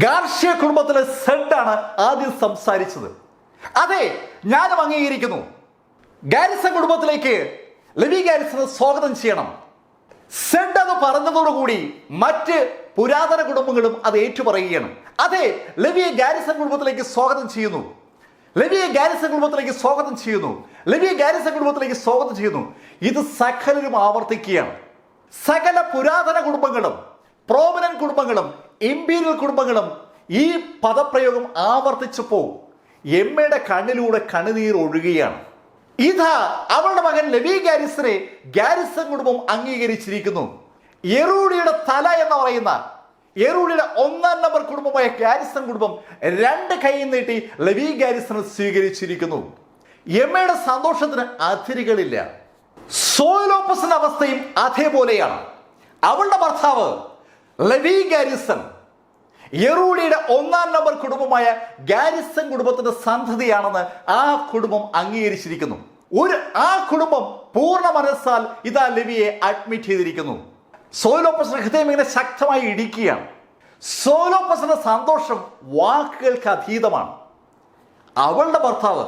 ഗാർഷ്യ കുടുംബത്തിലെ സെഡാണ് ആദ്യം സംസാരിച്ചത്. അതെ, ഞാനും അംഗീകരിക്കുന്നു. ഗാരിസൺ കുടുംബത്തിലേക്ക് ലവി ഗാരിസനെ സ്വാഗതം ചെയ്യണം. സെഡ് അത് പറഞ്ഞതോടുകൂടി മറ്റ് പുരാതന കുടുംബങ്ങളും അത് ഏറ്റുപറയുകയാണ്. അതെ, ലവിയെ ഗാരിസൺ കുടുംബത്തിലേക്ക് സ്വാഗതം ചെയ്യുന്നു. ലവിയെ ഗാരിസൺ കുടുംബത്തിലേക്ക് സ്വാഗതം ചെയ്യുന്നു. ലവിയെ ഗാരിസൺ കുടുംബത്തിലേക്ക് സ്വാഗതം ചെയ്യുന്നു. ഇത് സകലരും ആവർത്തിക്കുകയാണ്. സകല പുരാതന കുടുംബങ്ങളും, പ്രോമിനന്റ് കുടുംബങ്ങളും, ഇമ്പീരിയൽ കുടുംബങ്ങളും ഈ പദപ്രയോഗം ആവർത്തിച്ചപ്പോൾ എമ്മയുടെ കണ്ണിലൂടെ കണ്ണുനീർ ഒഴുകുകയാണ്. ഇതാ അവളുടെ മകൻ ലവി ഗാരിസനെ ഗാരിസൺ കുടുംബം അംഗീകരിച്ചിരിക്കുന്നു. യെറൂഡിയുടെ തല എന്ന് പറയുന്ന യെറൂഡിയുടെ 1ാം നമ്പർ കുടുംബമായ ഗാരിസൺ കുടുംബം 2 കൈ നീട്ടി ലവി ഗാരിസനെ സ്വീകരിച്ചിരിക്കുന്നു. എമ്മയുടെ സന്തോഷത്തിന് അതിരുകളില്ല. സോയ് ലോപ്പസിന്റെ അവസ്ഥയും അതേപോലെയാണ്. അവളുടെ ഭർത്താവ് ലവി ഗാരിസൺ യെറൂഡിയുടെ 1ാം നമ്പർ കുടുംബമായ ഗാരിസൺ കുടുംബത്തിന്റെ സന്തതിയാണെന്ന് ആ കുടുംബം അംഗീകരിച്ചിരിക്കുന്നു. ആ കുടുംബം പൂർണ്ണ മനസ്സാൽ ഇതാ ലവിയെ അഡ്മിറ്റ് ചെയ്തിരിക്കുന്നു. സോയ് ലോപ്പസിന്റെ ഹൃദയം ഇങ്ങനെ ശക്തമായി ഇടിക്കുകയാണ്. സോയ് ലോപ്പസിന്റെ സന്തോഷം വാക്കുകൾക്ക് അതീതമാണ്. അവളുടെ ഭർത്താവ്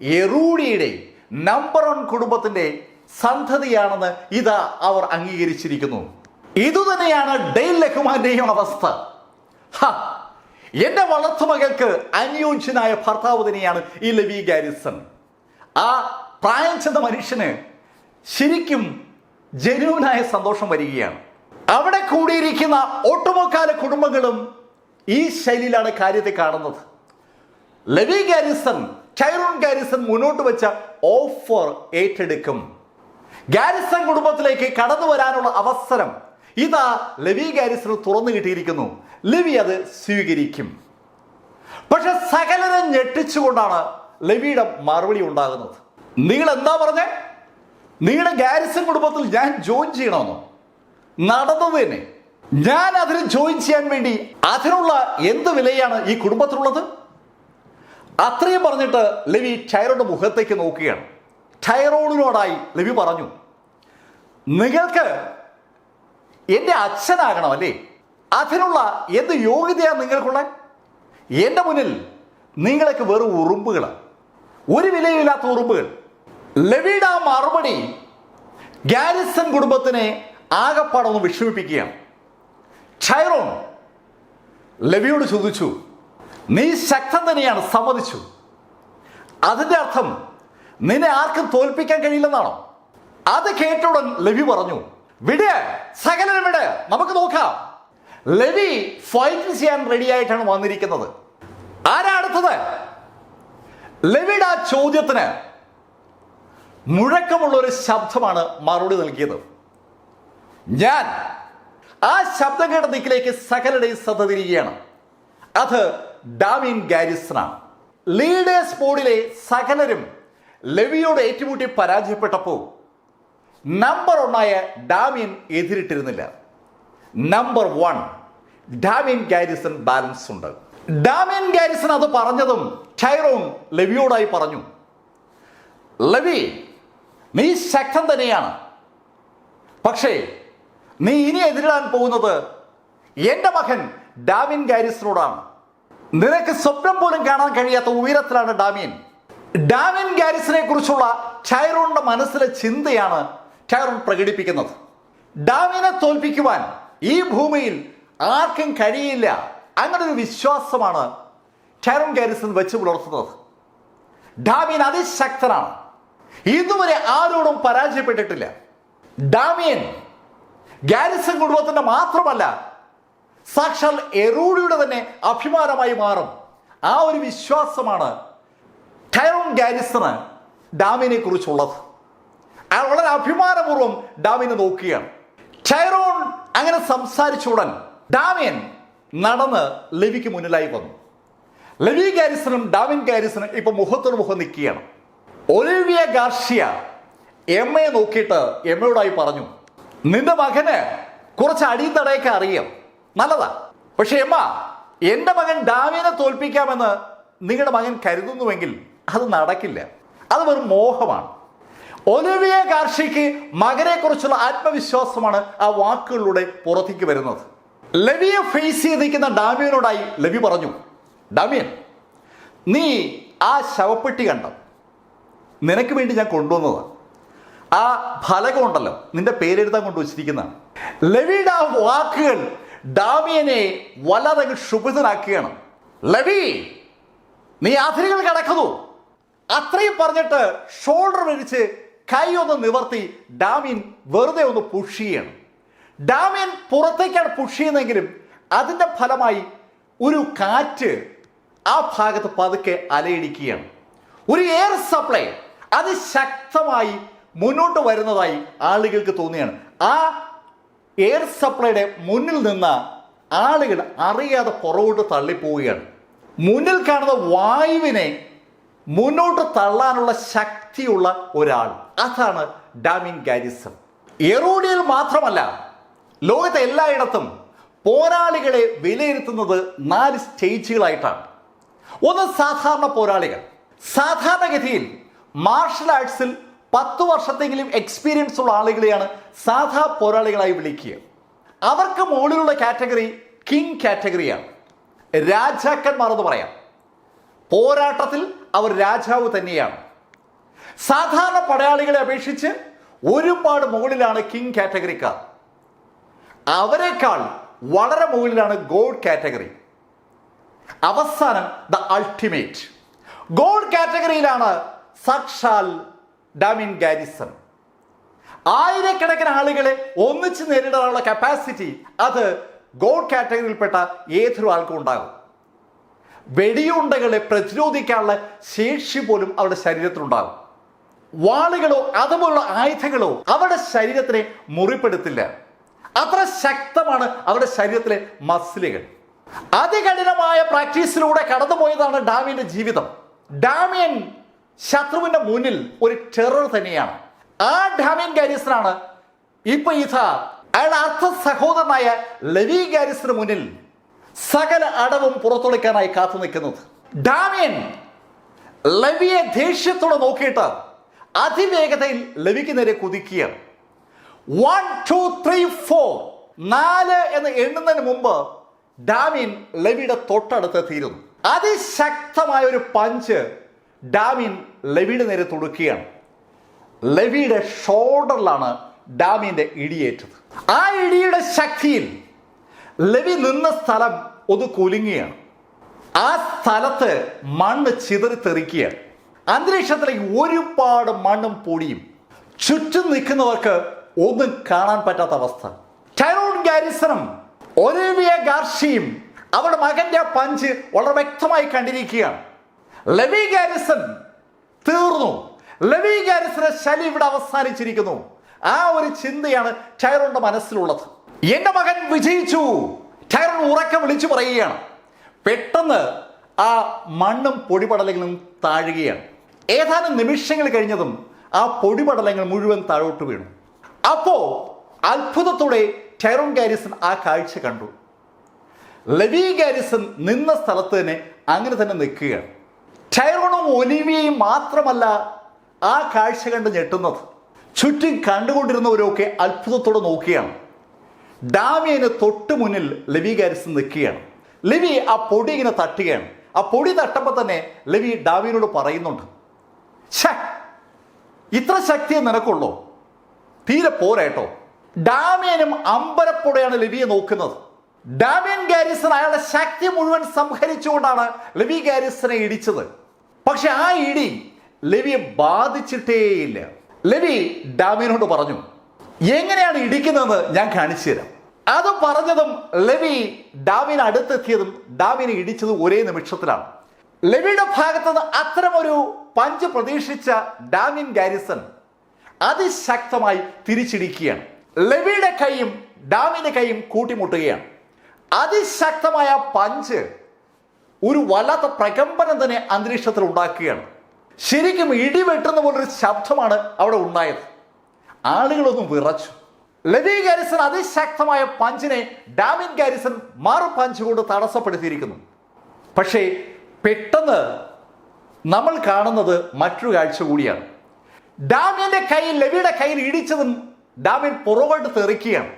യെറൂഡിയുടെ നമ്പർ 1 കുടുംബത്തിന്റെ സന്തതിയാണെന്ന് ഇതാ അവർ അംഗീകരിച്ചിരിക്കുന്നു. ഇതുതന്നെയാണ് ഡെയ്ൽ ലഹ്മാന്റെയും അവസ്ഥ. എന്റെ വളർത്തുമകൾക്ക് അനുയോജ്യനായ ഭർത്താവ് തന്നെയാണ് ഈ ലവി ഗാരിസൺ. ആ പ്രായം ചെന്ന മനുഷ്യന് ശരിക്കും ജനുവിനായ സന്തോഷം വരികയാണ്. അവിടെ കൂടിയിരിക്കുന്ന ഒട്ടുമുക്കാല കുടുംബങ്ങളും ഈ ശൈലിയിലാണ് കാര്യത്തെ കാണുന്നത്. ലെവി ഗാരിസൺ ടൈറോൺ ഗാരിസൺ മുന്നോട്ട് വെച്ച ഓഫർ ഏറ്റെടുക്കും. ഗാരിസൺ കുടുംബത്തിലേക്ക് കടന്നു വരാനുള്ള അവസരം ഇതാ ലെവി ഗാരിസൺ തുറന്നു കിട്ടിയിരിക്കുന്നു. ലെവി അത് സ്വീകരിക്കും. പക്ഷെ സകലരെ ഞെട്ടിച്ചുകൊണ്ടാണ് ലെവിയുടെ മറുപടി ഉണ്ടാകുന്നത്. നിങ്ങൾ എന്താ പറഞ്ഞേ? നിങ്ങളുടെ ഗാരിസൺ കുടുംബത്തിൽ ഞാൻ ജോയിൻ ചെയ്യണമെന്നോ? നടന്നത് തന്നെ. ഞാൻ അതിൽ ജോയിൻ ചെയ്യാൻ വേണ്ടി അതിനുള്ള എന്ത് വിലയാണ് ഈ കുടുംബത്തിലുള്ളത്? അത്രയും പറഞ്ഞിട്ട് ലെവി ടൈറോണിന്റെ മുഖത്തേക്ക് നോക്കുകയാണ്. ടൈറോണിനോടായി ലെവി പറഞ്ഞു, നിങ്ങൾക്ക് എൻ്റെ അച്ഛനാകണം അല്ലേ? അതിനുള്ള എന്ത് യോഗ്യതയാണ് നിങ്ങൾക്കുള്ള? എൻ്റെ മുന്നിൽ നിങ്ങളൊക്കെ വെറും ഉറുമ്പുകൾ, ഒരു വിലയില്ലാത്ത ഉറുമ്പുകൾ. ലെവിയുടെ ആ മറുപടി ഗാരിസൺ കുടുംബത്തിനെ ആകപ്പാടൊന്ന് വിഷമിപ്പിക്കുകയാണ്. ടൈറോൺ ലെവിയോട് ചോദിച്ചു, നീ ശക്തൻ തന്നെയാണ്, സമ്മതിച്ചു. അതിന്റെ അർത്ഥം നിന്നെ ആർക്കും തോൽപ്പിക്കാൻ കഴിയില്ലെന്നാണോ? അത് കേട്ടുടൻ ലെവി പറഞ്ഞു, വിട്, സകലനും വിട്, നമുക്ക് നോക്കാം. ലെവി ഫൈറ്റ് ചെയ്യാൻ റെഡി ആയിട്ടാണ് വന്നിരിക്കുന്നത്. ആരാ അടുത്തത്? ലെവിയുടെ ആ ചോദ്യത്തിന് മുഴക്കമുള്ള ഒരു ശബ്ദമാണ് മറുപടി നൽകിയത്. ഞാൻ. ആ ശബ്ദം കേട്ട ദിക്കിലേക്ക് സകലരുടെയും ശ്രദ്ധ തിരികെയാണ്. അത് ഡാമിയൻ ഗാരിസണാണ്. ലീഡേഴ്സ് ബോർഡിലെ സകലരും ലെവിയോട് ഏറ്റുമുട്ടി പരാജയപ്പെട്ടപ്പോൾ നമ്പർ 1 ഡാമിയൻ എതിരിട്ടിരുന്നില്ല. നമ്പർ 1 ഡാമിയൻ ഗാരിസൺ ബാലൻസ് ഉണ്ട്. ഡാമിയൻ ഗാരിസൺ അത് പറഞ്ഞതും ടൈറോൺ ലെവിയോടായി പറഞ്ഞു, ലെവി, നീ ശക്തൻ തന്നെയാണ്. പക്ഷേ നീ ഇനി എതിരിടാൻ പോകുന്നത് എൻ്റെ മകൻ ഡാമിയൻ ഗാരിസണോടാണ്. നിനക്ക് സ്വപ്നം പോലും കാണാൻ കഴിയാത്ത ഉയരത്തിലാണ് ഡാമിയൻ. ഡാമിയൻ ഗാരിസനെ കുറിച്ചുള്ള ടൈറോണിന്റെ മനസ്സിലെ ചിന്തയാണ് ടൈറോൺ പ്രകടിപ്പിക്കുന്നത്. ഡാമിയനെ തോൽപ്പിക്കുവാൻ ഈ ഭൂമിയിൽ ആർക്കും കഴിയില്ല, അങ്ങനെ ഒരു വിശ്വാസമാണ് ടൈറോൺ ഗാരിസൺ വെച്ച് പുലർത്തുന്നത്. ഡാമിയൻ അതിശക്തനാണ്, ഇതുവരെ ആരോടും പരാജയപ്പെട്ടിട്ടില്ല. ഡാമിയൻ ഗാരിസൺ കുടുംബത്തിന്റെ മാത്രമല്ല, സാക്ഷാൽ എറോഡിയുടെ തന്നെ അഭിമാനമായി മാറും. ആ ഒരു വിശ്വാസമാണ് ടൈറോൺ ഗാരിസണ് ഡാമിയനെ കുറിച്ചുള്ളത്. അയാൾ വളരെ അഭിമാനപൂർവ്വം ഡാമിയനെ നോക്കുകയാണ്. ടൈറോൺ അങ്ങനെ സംസാരിച്ചുടൻ ഡാമിയൻ നടന്ന് ലെവിക്ക് മുന്നിലായി വന്നു. ലെവി ഗാരിസണും ഡാമിയൻ ഗാരിസണും ഇപ്പൊ മുഖത്തോട് മുഖം നിൽക്കുകയാണ്. ഒലിവിയ ഗാർഷ്യ എമ്മയെ നോക്കിയിട്ട് എമ്മയോടായി പറഞ്ഞു, നിന്റെ മകന് കുറച്ച് അടിത്തടയൊക്കെ അറിയാം, നല്ലതാ. പക്ഷെ എമ്മ, എൻ്റെ മകൻ ഡാമിയനെ തോൽപ്പിക്കാമെന്ന് നിങ്ങളുടെ മകൻ കരുതുന്നുവെങ്കിൽ അത് നടക്കില്ല, അത് വെറും മോഹമാണ്. ഒലിവിയ ഗാർഷ്യയ്ക്ക് മകനെ കുറിച്ചുള്ള ആത്മവിശ്വാസമാണ് ആ വാക്കുകളിലൂടെ പുറത്തേക്ക് വരുന്നത്. ലെവിയെ ഫേസ് ചെയ്ത് നിൽക്കുന്ന ഡാമിയനോടായി ലെവി പറഞ്ഞു, ഡാമിയൻ, നീ ആ ശവപ്പെട്ടി കണ്ടോ? നിനക്ക് വേണ്ടി ഞാൻ കൊണ്ടുവന്നതാണ്. ആ ഫലകം ഉണ്ടല്ലോ, നിന്റെ പേരെഴുതാൻ കൊണ്ടുവച്ചിരിക്കുന്നതാണ്. ലെവിയുടെ ആ വാക്കുകൾ ഡാമിയനെ വല്ലാതെ ക്ഷുഭിതനാക്കുകയാണ്. ലെവി, നീ അതിരുകൾ കടക്കുന്നു. അത്രയും പറഞ്ഞിട്ട് ഷോൾഡർ വലിച്ച് കൈ ഒന്ന് നിവർത്തി ഡാമിയൻ വെറുതെ ഒന്ന് പുഷ് ചെയ്യണം. ഡാമിയൻ പുറത്തേക്കാണ് പുഷ് ചെയ്യുന്നതെങ്കിലും അതിൻ്റെ ഫലമായി ഒരു കാറ്റ് ആ ഭാഗത്ത് പതുക്കെ അലയടിക്കുകയാണ്. ഒരു എയർ സപ്ലൈ അതിശക്തമായി മുന്നോട്ട് വരുന്നതായി ആളുകൾക്ക് തോന്നിയാണ്. ആ എയർ സപ്ലൈയുടെ മുന്നിൽ നിന്ന ആളുകൾ അറിയാതെ പുറകോട്ട് തള്ളിപ്പോവുകയാണ്. മുന്നിൽ കാണുന്ന വായുവിനെ മുന്നോട്ട് തള്ളാനുള്ള ശക്തിയുള്ള ഒരാൾ, അതാണ് ഡാമിയൻ ഗാരിസൺ. എറോഡിയയിൽ മാത്രമല്ല, ലോകത്തെ എല്ലായിടത്തും പോരാളികളെ വിലയിരുത്തുന്നത് 4 സ്റ്റേജുകളായിട്ടാണ്. ഒന്ന് സാധാരണ പോരാളികൾ. സാധാരണഗതിയിൽ മാർഷൽ ആർട്സിൽ 10 വർഷത്തെങ്കിലും എക്സ്പീരിയൻസ് ഉള്ള ആളുകളെയാണ് സാധാ പോരാളികളായി വിളിക്കുക. അവർക്ക് മുകളിലുള്ള കാറ്റഗറി കിങ് കാറ്റഗറിയാണ്, രാജാക്കന്മാർ എന്ന് പറയാം. പോരാട്ടത്തിൽ അവർ രാജാവ് തന്നെയാണ്. സാധാരണ പടയാളികളെ അപേക്ഷിച്ച് ഒരുപാട് മുകളിലാണ് കിങ് കാറ്റഗറിക്കാർ. അവരെക്കാൾ വളരെ മുകളിലാണ് ഗോഡ് കാറ്റഗറി. അവസാനം ദ അൾട്ടിമേറ്റ് ഗോഡ് കാറ്റഗറിയിലാണ് സാക്ഷാൽ ഡാമിയൻ ഗാരിസൺ. ആയിരക്കണക്കിന് ആളുകളെ ഒന്നിച്ച് നേരിടാനുള്ള കപ്പാസിറ്റി അത് ഗോഡ് കാറ്റഗറിയിൽപ്പെട്ട ഏതൊരു ആൾക്കും ഉണ്ടാകും. വെടിയുണ്ടകളെ പ്രതിരോധിക്കാനുള്ള ശേഷി പോലും അവരുടെ ശരീരത്തിലുണ്ടാകും. വാളുകളോ അതുപോലുള്ള ആയുധങ്ങളോ അവരുടെ ശരീരത്തിനെ മുറിപ്പെടുത്തില്ല. അത്ര ശക്തമാണ് അവരുടെ ശരീരത്തിലെ മസിലുകൾ. അതികഠിനമായ പ്രാക്ടീസിലൂടെ കടന്നുപോയതാണ് ഡാമിയന്റെ ജീവിതം. ഡാമിയൻ ശത്രുവിന്റെ മുന്നിൽ ഒരു ടെറർ തന്നെയാണ്. ആ ഡാമിയൻ ഗാരിസനാണ് ഇപ്പൊ അയാൾ അർത്ഥ സഹോദരനായ ലെവി ഗാരിസിന് മുന്നിൽ സകല അടവും പുറത്തൊളിക്കാനായി കാത്തു നിൽക്കുന്നത്. ഡാമിയൻ ലെവിയെ ദേഷ്യത്തോടെ നോക്കിയിട്ട് അതിവേഗതയിൽ ലെവിക്ക് നേരെ കുതിക്കുകയാണ്. 1 2 3 4 4 എന്ന് എണ്ണുന്നതിന് മുമ്പ് ഡാമിയൻ ലെവിയുടെ തൊട്ടടുത്തെത്തിയിരുന്നു. അതിശക്തമായ ഒരു പഞ്ച് ഡാമിയൻ ലെവിയുടെ നേരെ തൊടുക്കുകയാണ്. ലെവിയുടെ ഷോൾഡറിലാണ് ഡാമിയന്റെ ഇടിയേറ്റത്. ആ ഇടിയുടെ ശക്തിയിൽ ലെവി നിന്ന സ്ഥലം ഒന്ന് കുലുങ്ങിയാണ്. ആ സ്ഥലത്ത് മണ്ണ് ചിതറിത്തെറിക്കുകയാണ്. അന്തരീക്ഷത്തിലേക്ക് ഒരുപാട് മണ്ണും പൊടിയും. ചുറ്റും നിൽക്കുന്നവർക്ക് ഒന്നും കാണാൻ പറ്റാത്ത അവസ്ഥ. ടൈറോൺ ഗാരിസണും ഒലിവിയ ഗാർഷിയും അവരുടെ മകന്റെ പഞ്ച് വളരെ വ്യക്തമായി കണ്ടിരിക്കുകയാണ്. ലെവി ഗാരിസൺ തീർന്നു. ലെവി ഗാരിസന്റെ ശല്യം ഇവിടെ അവസാനിച്ചിരിക്കുന്നു. ആ ഒരു ചിന്തയാണ് ടൈറോണിന്റെ മനസ്സിലുള്ളത്. എന്റെ മകൻ വിജയിച്ചു, ടൈറോൺ ഉറക്കെ വിളിച്ചു പറയുകയാണ്. പെട്ടെന്ന് ആ മണ്ണും പൊടിപടലങ്ങളും താഴുകയാണ്. ഏതാനും നിമിഷങ്ങൾ കഴിഞ്ഞതും ആ പൊടിപടലങ്ങൾ മുഴുവൻ താഴോട്ട് വീണു. അപ്പോ അത്ഭുതത്തോടെ ടൈറോൺ ഗാരിസൺ ആ കാഴ്ച കണ്ടു. ലെവി ഗാരിസൺ നിന്ന സ്ഥലത്ത് തന്നെ അങ്ങനെ തന്നെ നിൽക്കുകയാണ്. ടൈറോണും ഒലിവിയയും മാത്രമല്ല ആ കാഴ്ച കണ്ട് ഞെട്ടുന്നത്. ചുറ്റും കണ്ടുകൊണ്ടിരുന്നവരൊക്കെ അത്ഭുതത്തോടെ നോക്കുകയാണ്. ഡാമിയന് തൊട്ട് മുന്നിൽ ലെവി ഗാരിസൺ നിൽക്കുകയാണ്. ലെവി ആ പൊടി ഇങ്ങനെ തട്ടുകയാണ്. ആ പൊടി തട്ടുമ്പോൾ തന്നെ ലെവി ഡാമിയനോട് പറയുന്നുണ്ട്, ഇത്ര ശക്തിയെ നിനക്കുള്ളൂ, തീരെ പോരാട്ടോ. ഡാമിയനും അമ്പരപ്പോടെയാണ് ലെവിയെ നോക്കുന്നത്. ഡാമിയൻ ഗാരിസൺ അയാളുടെ ശക്തി മുഴുവൻ സംഹരിച്ചുകൊണ്ടാണ് ലെവി ഗാരിസനെ ഇടിച്ചത്. പക്ഷെ ആ ഇടി ലെവിയെ ബാധിച്ചിട്ടേയില്ല. ലെവി ഡാമിയനോട് പറഞ്ഞു, എങ്ങനെയാണ് ഇടിക്കുന്നതെന്ന് ഞാൻ കാണിച്ചു തരാം. അത് പറഞ്ഞതും ലെവി ഡാമിയന് അടുത്തെത്തിയതും ഡാമിയനെ ഇടിച്ചതും ഒരേ നിമിഷത്തിലാണ്. ലെവിയുടെ ഭാഗത്തുനിന്ന് അത്തരമൊരു പഞ്ച് പ്രതീക്ഷിച്ച ഡാമിയൻ ഗാരിസൺ അതിശക്തമായി തിരിച്ചിടിക്കുകയാണ്. ലെവിയുടെ കൈയും ഡാമിയന്റെ കൈയും കൂട്ടിമുട്ടുകയാണ്. അതിശക്തമായ പഞ്ച് ഒരു വല്ലാത്ത പ്രകമ്പനം തന്നെ അന്തരീക്ഷത്തിൽ ഉണ്ടാക്കുകയാണ്. ശരിക്കും ഇടിവെട്ടുന്ന പോലൊരു ശബ്ദമാണ് അവിടെ ഉണ്ടായത്. ആളുകളൊന്നും വിറച്ചു. ലെവി ഗാരിസൺ അതിശക്തമായ പഞ്ചിനെ ഡാമിയൻ ഗാരിസൺ മാറു പഞ്ച് കൊണ്ട് തടസ്സപ്പെടുത്തിയിരിക്കുന്നു. പക്ഷേ പെട്ടെന്ന് നമ്മൾ കാണുന്നത് മറ്റൊരു കാഴ്ച കൂടിയാണ്. ഡാമിയന്റെ കയ്യിൽ ലെവിയുടെ കയ്യിൽ ഇടിച്ചതും ഡാമിയൻ പുറകോട്ട് തെറിക്കുകയാണ്.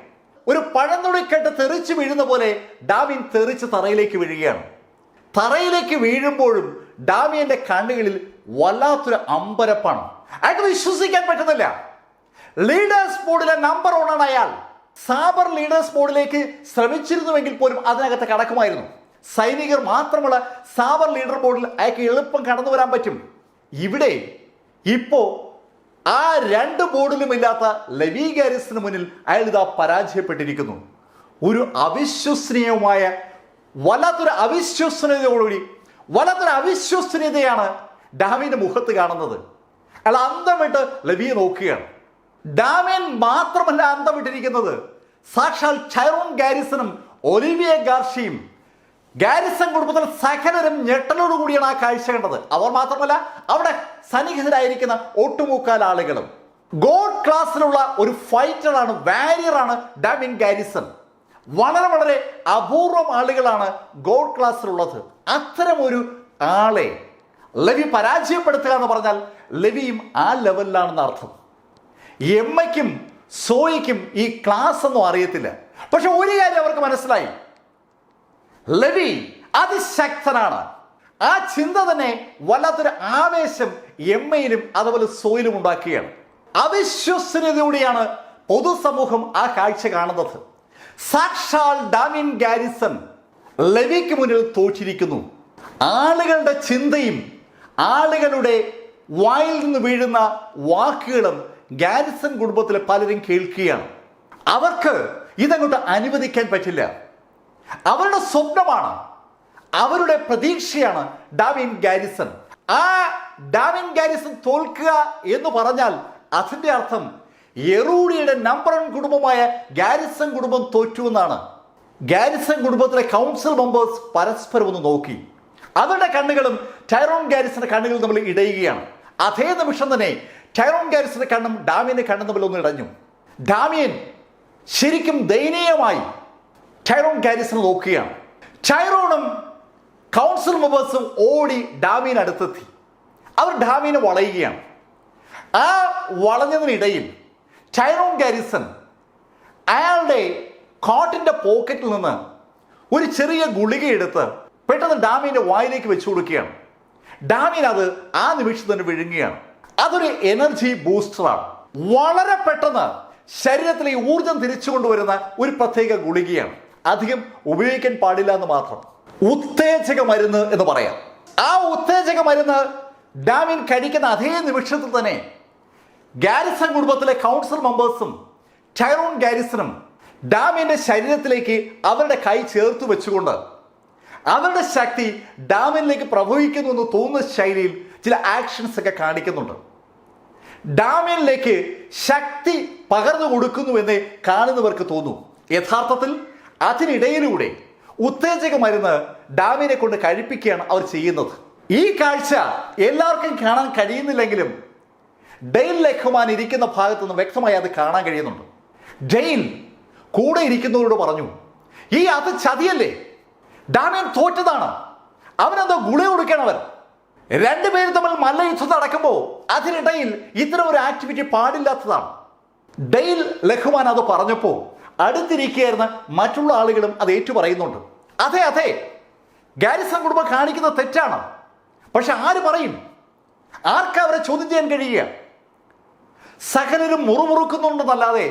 ഒരു പഴന്തുണിക്കെട്ട് തെറിച്ച് വീഴുന്ന പോലെ ഡാമിയൻ തെറിച്ച് തറയിലേക്ക് വീഴുകയാണ്. തറയിലേക്ക് വീഴുമ്പോഴും ഡാമിയന്റെ കണ്ണുകളിൽ വല്ലാത്തൊരു അമ്പരപ്പാണ്. അയാൾക്ക് വിശ്വസിക്കാൻ പറ്റുന്നില്ല. ലീഡേഴ്സ് ബോർഡിലെ നമ്പർ 1 ആണ് അയാൾ. സാബർ ലീഡേഴ്സ് ബോർഡിലേക്ക് ശ്രമിച്ചിരുന്നുവെങ്കിൽ പോലും അതിനകത്ത് കടക്കുമായിരുന്നു. സൈനികർ മാത്രമുള്ള സാബർ ലീഡർ ബോർഡിൽ അയാൾക്ക് എളുപ്പം കടന്നു വരാൻ പറ്റും. ഇവിടെ ഇപ്പോ ആ 2 ബോർഡിലും ഇല്ലാത്ത ലെവി ഗാരിസന് മുന്നിൽ അയാൾ ഇതാ പരാജയപ്പെട്ടിരിക്കുന്നു. ഒരു അവിശ്വസനീയമായ വല്ലാത്തൊരു അവിശ്വസനീയതയാണ് ഡാമിയന്റെ മുഖത്ത് കാണുന്നത്. അയാൾ അന്തം വിട്ട് ലെവിയെ നോക്കുകയാണ്. ഡാമിയൻ മാത്രമല്ല അന്തം വിട്ടിരിക്കുന്നത്, സാക്ഷാൽ ടൈറോൺ ഗാരിസണും ഒലിവിയ ഗാർഷിയും ഗാരിസൺ കുടുംബത്തിൽ സകലരും ഞെട്ടലോടുകൂടിയാണ് ആ കാഴ്ച കണ്ടത്. അവർ മാത്രമല്ല അവിടെ സന്നിഹിതരായിരിക്കുന്ന ഒട്ടുമുക്കാൽ ആളുകളും. ഗോഡ് ക്ലാസ്സിലുള്ള ഒരു ഫൈറ്ററാണ്, വാരിയറാണ് ഡാമിയൻ ഗാരിസൺ. വളരെ വളരെ അപൂർവം ആളുകളാണ് ഗോഡ് ക്ലാസ്സിലുള്ളത്. അത്തരം ഒരു ആളെ ലെവി പരാജയപ്പെടുത്തുക എന്ന് പറഞ്ഞാൽ ലെവിയും ആ ലെവലിലാണെന്ന് അർത്ഥം. എമ്മയ്ക്കും സോയിക്കും ഈ ക്ലാസ് ഒന്നും അറിയത്തില്ല. പക്ഷെ ഒരു കാര്യം അവർക്ക് മനസ്സിലായി, ലെവി അതിശക്തനാണ്. ആ ചിന്ത തന്നെ വല്ലാത്തൊരു ആവേശം എമ്മയിലും അതുപോലെ സോയിലും ഉണ്ടാക്കുകയാണ്. അവിശ്വസനീയതയോടെയാണ് പൊതുസമൂഹം ആ കാഴ്ച കാണുന്നത്. സാക്ഷാൽ ഡാമിയൻ ഗാരിസൺ ലെവിക്ക് മുന്നിൽ തോറ്റിരിക്കുന്നു. ആളുകളുടെ ചിന്തയും ആളുകളുടെ വായിൽ നിന്ന് വീഴുന്ന വാക്കുകളും ഗാരിസൺ കുടുംബത്തിലെ പലരും കേൾക്കുകയാണ്. അവർക്ക് ഇതങ്ങോട്ട് അനുവദിക്കാൻ പറ്റില്ല. അവരുടെ സ്വപ്നമാണ്, അവരുടെ പ്രതീക്ഷയാണ് ഡാമിയൻ ഗാരിസൺ. ആ ഡാമിയൻ ഗാരിസൺ തോൽക്കുക എന്ന് പറഞ്ഞാൽ അതിന്റെ അർത്ഥം യെറൂഡിയുടെ നമ്പർ 1 കുടുംബമായ ഗാരിസൺ കുടുംബം തോറ്റു എന്നാണ്. ഗാരിസൺ കുടുംബത്തിലെ കൗൺസിൽ മെമ്പേഴ്സ് പരസ്പരം ഒന്ന് നോക്കി. അവരുടെ കണ്ണുകളും ടൈറോൺ ഗാരിസന്റെ കണ്ണുകളും തമ്മിൽ ഇടയുകയാണ്. അതേ നിമിഷം തന്നെ ടൈറോൺ ഗാരിസന്റെ കണ്ണും ഡാമിയന്റെ കണ്ണും തമ്മിൽ ഒന്ന് ഇടഞ്ഞു. ഡാമിയൻ ശരിക്കും ദയനീയമായി ടൈറോൺ ഗാരിസനെ നോക്കുകയാണ്. ടൈറോണും കൗൺസിൽ മെമ്പേഴ്സും ഓടി ഡാമിയൻ അടുത്തെത്തി. അവർ ഡാമിയനെ വളയുകയാണ്. ആ വളഞ്ഞതിനിടയിൽ ടൈറോൺ ഗാരിസൺ അയാളുടെ കോട്ടിന്റെ പോക്കറ്റിൽ നിന്ന് ഒരു ചെറിയ ഗുളിക എടുത്ത് പെട്ടെന്ന് ഡാമിയന്റെ വായിലേക്ക് വെച്ചു കൊടുക്കുകയാണ്. ഡാമിയൻ അത് ആ നിമിഷം തന്നെ വിഴുങ്ങുകയാണ്. അതൊരു എനർജി ബൂസ്റ്ററാണ്. വളരെ പെട്ടെന്ന് ശരീരത്തിലെ ഊർജം തിരിച്ചു കൊണ്ടുവരുന്ന ഒരു പ്രത്യേക ഗുളികയാണ്. അധികം ഉപയോഗിക്കാൻ പാടില്ല എന്ന് മാത്രം. ഉത്തേജക മരുന്ന് എന്ന് പറയാം. ആ ഉത്തേജക മരുന്ന് ഡാമിയൻ കഴിക്കുന്ന അതേ നിമിഷത്തിൽ തന്നെ ഗാരിസൺ കുടുംബത്തിലെ കൗൺസിൽ മെമ്പേഴ്സും ടൈറോൺ ഗാരിസണും ഡാമിയന്റെ ശരീരത്തിലേക്ക് അവരുടെ കൈ ചേർത്ത് വെച്ചുകൊണ്ട് അവരുടെ ശക്തി ഡാമിയനിലേക്ക് പ്രവഹിക്കുന്നു എന്ന് തോന്നുന്ന ശൈലിയിൽ ചില ആക്ഷൻസ് ഒക്കെ കാണിക്കുന്നുണ്ട്. ഡാമിയനിലേക്ക് ശക്തി പകർന്നു കൊടുക്കുന്നുവെന്ന് കാണുന്നവർക്ക് തോന്നും. യഥാർത്ഥത്തിൽ അതിനിടയിലൂടെ ഉത്തേജക മരുന്ന് ഡാമിയനെ കൊണ്ട് കഴിപ്പിക്കുകയാണ് അവർ ചെയ്യുന്നത്. ഈ കാഴ്ച എല്ലാവർക്കും കാണാൻ കഴിയുന്നില്ലെങ്കിലും ഡെയ്ൽ ലഖ്മാൻ ഇരിക്കുന്ന ഭാഗത്ത് നിന്ന് വ്യക്തമായി അത് കാണാൻ കഴിയുന്നുണ്ട്. ഡെയ്ൽ കൂടെ ഇരിക്കുന്നവരോട് പറഞ്ഞു, അത് ചതിയല്ലേ, ഡാമിയൻ തോറ്റതാണ്, അവനെന്തോ ഗുളിക കൊടുക്കണവൻ. രണ്ടുപേരും തമ്മിൽ മല്ലയുദ്ധം നടക്കുമ്പോൾ അതിനിടയിൽ ഇത്തരം ഒരു ആക്ടിവിറ്റി പാടില്ലാത്തതാണ്. ഡെയ്ൽ ലഖ്മാൻ അത് പറഞ്ഞപ്പോൾ അടുത്തിരിക്കുകയായിരുന്ന മറ്റുള്ള ആളുകളും അത് ഏറ്റുപറയുന്നുണ്ട്. അതെ, ഗാരിസൺ കുടുംബം കാണിക്കുന്ന തെറ്റാണ്. പക്ഷെ ആര് പറയും? ആർക്കാ അവരെ ചോദ്യം ചെയ്യാൻ കഴിയുക? സകലരും മുറുമുറുക്കുന്നുണ്ടെന്നല്ലാതെ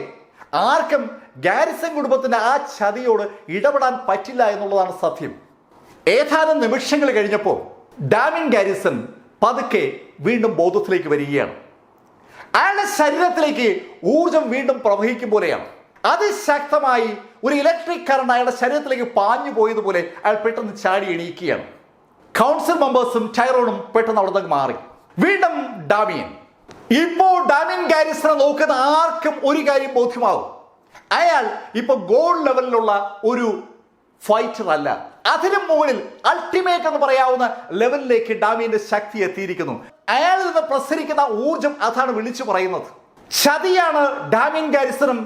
ആർക്കും ഗാരിസൺ കുടുംബത്തിന്റെ ആ ചതിയോട് ഇടപെടാൻ പറ്റില്ല എന്നുള്ളതാണ് സത്യം. ഏതാനും നിമിഷങ്ങൾ കഴിഞ്ഞപ്പോൾ ഡാമിയൻ ഗാരിസൺ പതുക്കെ വീണ്ടും ബോധത്തിലേക്ക് വരികയാണ്. അയാളുടെ ശരീരത്തിലേക്ക് ഊർജം വീണ്ടും പ്രവഹിക്കും പോലെയാണ്. അതിശക്തമായി ഒരു ഇലക്ട്രിക് കറണ്ട് അയാളുടെ ശരീരത്തിലേക്ക് പാഞ്ഞു പോയതുപോലെ അയാൾ പെട്ടെന്ന് ചാടി എണീക്കുകയാണ്. കൗൺസിൽ മെമ്പേഴ്സും ടൈറോണും പെട്ടെന്ന് അവിടെ നിന്ന് മാറി. വീണ്ടും ഡാമിയൻ. ഇപ്പോൾ ഡാമിയൻ ഗാരിസനെ നോക്കുന്ന ആർക്കും ഒരു കാര്യം ബോധ്യമാവും, അയാൾ ഇപ്പൊ ഗോൾ ലെവലിലുള്ള ഒരു ഫൈറ്റർ അല്ല. അതിനും മുകളിൽ അൾട്ടിമേറ്റ് എന്ന് പറയാവുന്ന ലെവലിലേക്ക് ഡാമിയന്റെ ശക്തി എത്തിയിരിക്കുന്നു. അയാളിൽ നിന്ന് പ്രസരിക്കുന്ന ഊർജം അതാണ് വിളിച്ചു പറയുന്നത്. ചതിയാണ് ഡാമിയൻ ഗാരിസണും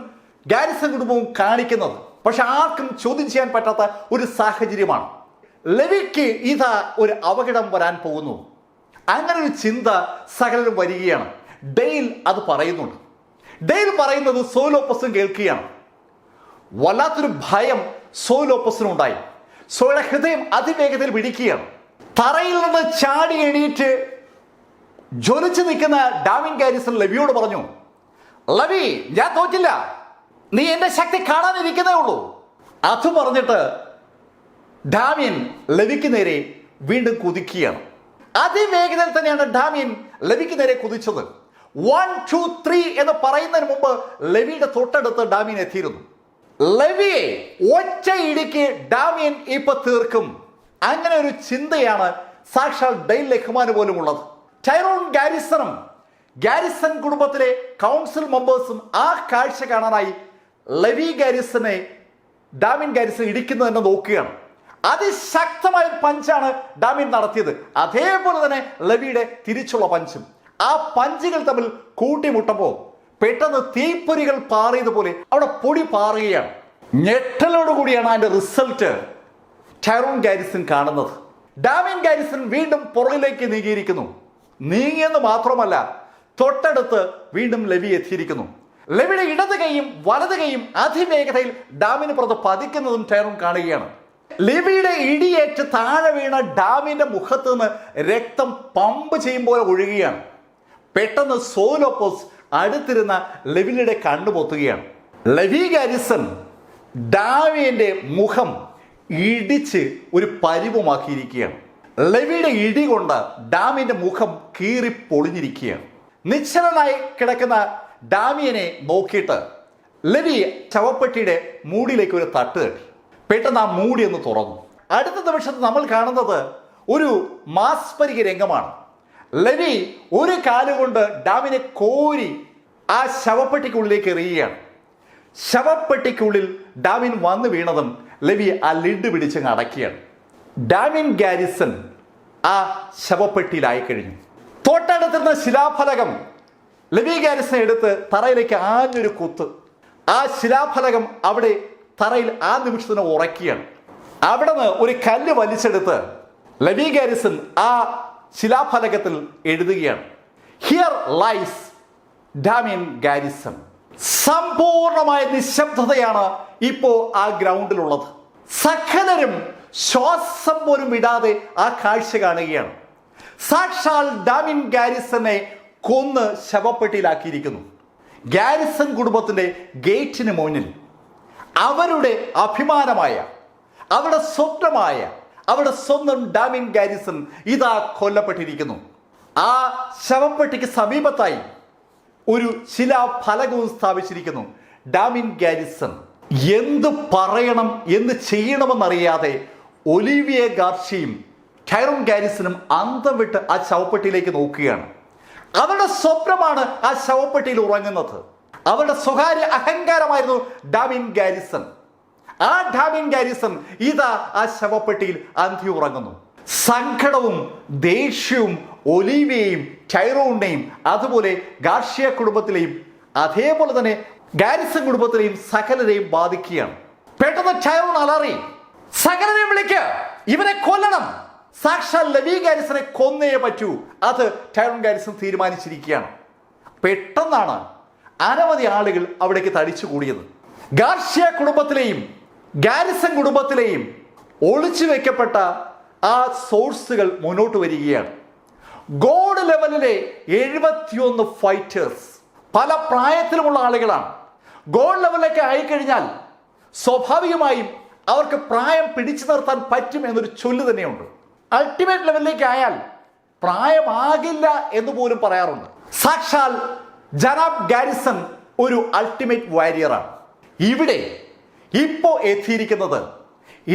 ഗാരിസൺ കുടുംബവും കാണിക്കുന്നത്. പക്ഷെ ആർക്കും ചോദ്യം ചെയ്യാൻ പറ്റാത്ത ഒരു സാഹചര്യമാണ്. ലെവിക്ക് ഇതാ ഒരു അപകടം വരാൻ പോകുന്നു. അങ്ങനെ ഒരു ചിന്ത സകലരും വരികയാണ്. ഡെയ്ൽ അത് പറയുന്നുണ്ട്. ഡെയ്ൽ പറയുന്നത് സോലോപ്പസും കേൾക്കുകയാണ്. വല്ലാത്തൊരു ഭയം സോലോപ്പസിനുണ്ടായി. സോയുടെ ഹൃദയം അതിവേഗത്തിൽ പിടിക്കുകയാണ്. തറയിൽ നിന്ന് ചാടി എണീറ്റ് ജ്വലിച്ചു നിൽക്കുന്ന ഡാമിയൻ ഗാരിസൺ ലെവിയോട് പറഞ്ഞു, ലെവി, ഞാൻ തോറ്റില്ല, നീ എന്റെ ശക്തി കാണാനിരിക്കുന്നേ ഉള്ളൂ. അത് പറഞ്ഞിട്ട് ഡാമിയൻ ലെവിക്ക് നേരെ വീണ്ടും കുതിക്കുകയാണ്. അതിവേഗതയിൽ തന്നെയാണ് ഡാമിയൻ ലെവിക്ക് നേരെ കുതിച്ചത്. 1 2 3 എന്ന് പറയുന്നതിന് മുമ്പ് ലെവിയുടെ തൊട്ടടുത്ത് ഡാമിയൻ എത്തിയിരുന്നു. ലെവിയെ ഒറ്റ ഇടിക്ക് ഡാമിയൻ ഇപ്പൊ തീർക്കും. അങ്ങനെ ഒരു ചിന്തയാണ് സാക്ഷാൽ ഡെയ്ൽ ലഖ്മാന് പോലും ഉള്ളത്. ടൈറോൺ ഗാരിസണും ഗാരിസൺ കുടുംബത്തിലെ കൗൺസിൽ മെമ്പേഴ്സും ആ കാഴ്ച കാണാനായി ലെവി ഗാരിസനെ ഡാമിയൻ ഗാരിസൺ ഇടിക്കുന്നത് തന്നെ നോക്കുകയാണ്. അതിശക്തമായ പഞ്ചാണ് ഡാമിയൻ നടത്തിയത്. അതേപോലെ തന്നെ ലെവിയുടെ തിരിച്ചുള്ള പഞ്ചും. ആ പഞ്ചുകൾ തമ്മിൽ കൂട്ടിമുട്ടപ്പോൾ പെട്ടെന്ന് തീപ്പൊരികൾ പാറിയതുപോലെ അവിടെ പൊടി പാറുകയാണ്. ഞെട്ടലോടുകൂടിയാണ് അതിന്റെ റിസൾട്ട് ടൈറോൺ ഗാരിസൺ കാണുന്നത്. ഡാമിയൻ ഗാരിസൺ വീണ്ടും പുറകിലേക്ക് നീങ്ങിയിരിക്കുന്നു. നീങ്ങിയെന്ന് മാത്രമല്ല, തൊട്ടടുത്ത് വീണ്ടും ലെവി എത്തിയിരിക്കുന്നു. ലെവിയുടെ ഇടത് കൈയും വലത് കൈയും അതിവേഗതയിൽ ഡാമിന് പുറത്ത് പതിക്കുന്നതും ടൈറോൺ കാണുകയാണ്. ലെവിയുടെ ഇടിയേറ്റ് താഴെ വീണ ഡാമിന്റെ മുഖത്ത് നിന്ന് രക്തം പമ്പ് ചെയ്യുമ്പോൾ ഒഴുകുകയാണ്. പെട്ടെന്ന് സോലോപ്പോസ് അടുത്തിരുന്ന ലെവിയുടെ കണ്ണു പൊത്തുകയാണ്. ലെവി ഗാരിസൺ ഡാമിയന്റെ മുഖം ഇടിച്ച് ഒരു പരിവുമാക്കിയിരിക്കുകയാണ്. ലെവിയുടെ ഇടി കൊണ്ട് ഡാമിയന്റെ മുഖം കീറി പൊളിഞ്ഞിരിക്കുകയാണ്. നിശ്ചലനായി കിടക്കുന്ന ഡാമിയനെ നോക്കിയിട്ട് ലെവി ശവപ്പെട്ടിയുടെ മൂടിയിലേക്ക് ഒരു തട്ട് തട്ടി. പെട്ടെന്ന് ആ മൂടി ഒന്ന് തുറന്നു. അടുത്ത നിമിഷത്തിൽ നമ്മൾ കാണുന്നത് ഒരു മാസ്മരിക രംഗമാണ്. ലെവി ഒരു കാലുകൊണ്ട് ഡാമിനെ കോരി ആ ശവപ്പെട്ടിക്കുള്ളിലേക്ക് എറിയുകയാണ്. ശവപ്പെട്ടിക്കുള്ളിൽ ഡാമിൻ വന്നു വീണതും ലെവി ആ ലിഡ് പിടിച്ചങ്ങ് അടക്കുകയാണ്. ഡാമിൻ ഗാരിസൺ ആ ശവപ്പെട്ടിയിലായി കഴിഞ്ഞു. തൊട്ടടുത്തിരുന്ന ശിലാഫലകം ലെവി ഗാരിസൺ എടുത്ത് തറയിലേക്ക് ആഞ്ഞൊരു കുത്ത്. ആ ശിലാഫലകം അവിടെ തറയിൽ ആ നിമിഷത്തിന് ഉറക്കുകയാണ്. അവിടെ നിന്ന് ഒരു കല്ല് വലിച്ചെടുത്ത് ലെവി ഗാരിസൺ ആ ശിലാഫലകത്തിൽ എഴുതുകയാണ്, ഹിയർ ലൈസ് ഡാമിൻ ഗാരിസൺ. സമ്പൂർണമായ നിശബ്ദതയാണ് ഇപ്പോ ആ ഗ്രൗണ്ടിലുള്ളത്. സകലരും ശ്വാസം പോലും വിടാതെ ആ കാഴ്ച കാണുകയാണ്. സാക്ഷാൽ ഡാമിൻ ഗാരിസനെ കൊന്ന് ശവപ്പെട്ടിയിലാക്കിയിരിക്കുന്നു. ഗാരിസൺ കുടുംബത്തിന്റെ ഗേറ്റിന് മുന്നിൽ അവരുടെ അഭിമാനമായ, അവരുടെ സ്വപ്നമായ, അവരുടെ സ്വന്തം ഡാമിൻ ഗാരിസൺ ഇതാ കൊല്ലപ്പെട്ടിരിക്കുന്നു. ആ ശവപ്പെട്ടിക്ക് സമീപത്തായി ഒരു ശിലാഫലകവും സ്ഥാപിച്ചിരിക്കുന്നു. ഡാമിൻ ഗാരിസൺ എന്ത് പറയണം, എന്ത് ചെയ്യണമെന്നറിയാതെ ഒലിവിയ ഗാർഷ്യയും ടൈറോൺ ഗാരിസണും അന്തം വിട്ട് ആ ശവപ്പെട്ടിയിലേക്ക് നോക്കുകയാണ്. അവരുടെ സ്വപ്നമാണ് ആ ശവപ്പെട്ടിയിൽ ഉറങ്ങുന്നത്. അവരുടെ സ്വകാര്യ അഹങ്കാരമായിരുന്നു ഡാമിൻ ഗാരിസൺ. ആ ഡാമിൻ ഗാരിസൺ ഇതാ ആ ശവപ്പെട്ടിയിൽ അന്തി ഉറങ്ങുന്നു. സങ്കടവും ദേഷ്യവും ഒലിവിയയും ടൈറോണിനെയും അതുപോലെ ഗാർഷ്യ കുടുംബത്തിലെയും അതേപോലെ തന്നെ ഗാരിസൺ കുടുംബത്തിലെയും സകലരെയും ബാധിക്കുകയാണ്. പെട്ടെന്ന് ടൈറോൺ അലറി, സകലരെയും വിളിക്ക്, ഇവനെ കൊല്ലണം. സാക്ഷാൽ ലെവി ഗാരിസനെ കൊന്നേ പറ്റൂ. അത് ടൈറോൺ ഗാരിസൺ തീരുമാനിച്ചിരിക്കുകയാണ്. പെട്ടെന്നാണ് അനവധി ആളുകൾ അവിടേക്ക് തടിച്ചുകൂടിയത്. ഗാർഷ്യ കുടുംബത്തിലെയും ഗാരിസൺ കുടുംബത്തിലെയും ഒളിച്ചു വെക്കപ്പെട്ട ആ സോഴ്സുകൾ മുന്നോട്ട് വരികയാണ്. ഗോഡ് ലെവലിലെ 71 ഫൈറ്റേഴ്സ്, പല പ്രായത്തിലുമുള്ള ആളുകളാണ്. ഗോഡ് ലെവലിലേക്ക് ആയിക്കഴിഞ്ഞാൽ സ്വാഭാവികമായും അവർക്ക് പ്രായം പിടിച്ചു നിർത്താൻ പറ്റും എന്നൊരു ചൊല്ല് തന്നെയുണ്ട്. അൾട്ടിമേറ്റ് ലെവലിലേക്ക് ആയാൽ പ്രായമാകില്ല എന്ന് പോലും പറയാറുണ്ട്. സാക്ഷാൽ ജനാബ് ഗാരിസൺ ഒരു അൾട്ടിമേറ്റ് വാരിയറാണ്. ഇവിടെ ഇപ്പോ എത്തിയിരിക്കുന്നത്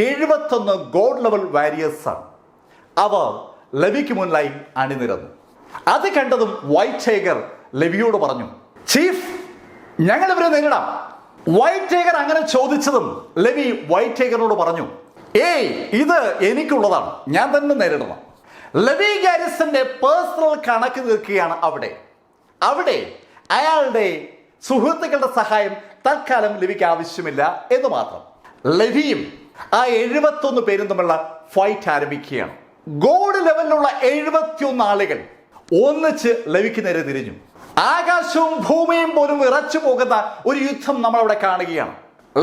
71 ഗോഡ് ലെവൽ വാരിയേഴ്സാണ്. അവർ ലെവിക്ക് മുന്നിലായി അണിനിരന്നു. അത് കണ്ടതും വൈറ്റ് ടൈഗർ ലെവിയോട് പറഞ്ഞു, ചീഫ്, ഞങ്ങൾ ഇവരെ നേരിടാം. വൈറ്റ് ടൈഗർ അങ്ങനെ ചോദിച്ചതും ലെവി വൈറ്റ് ടൈഗറിനോട് പറഞ്ഞു, ഏയ്, ഇത് എനിക്കുള്ളതാണ്, ഞാൻ തന്നെ നേരിടണം. ലെവി ഗാരിസന്റെ പേഴ്സണൽ കണക്ക് തീർക്കുകയാണ് അവിടെ അയാളുടെ സുഹൃത്തുക്കളുടെ സഹായം തൽക്കാലം ലെവിക്ക് ആവശ്യമില്ല എന്ന് മാത്രം. ലെവിയും ആ 71 പേരും തമ്മിലുള്ള ഫൈറ്റ് ആരംഭിക്കുകയാണ്. ഗോഡ് ലെവലിലുള്ള 71 ആളുകൾ ഒന്നിച്ച് ലെവിക്ക് നേരെ തിരിഞ്ഞു. ആകാശവും ഭൂമിയും പോലും വിറച്ചു പോകുന്ന ഒരു യുദ്ധം നമ്മൾ അവിടെ കാണുകയാണ്.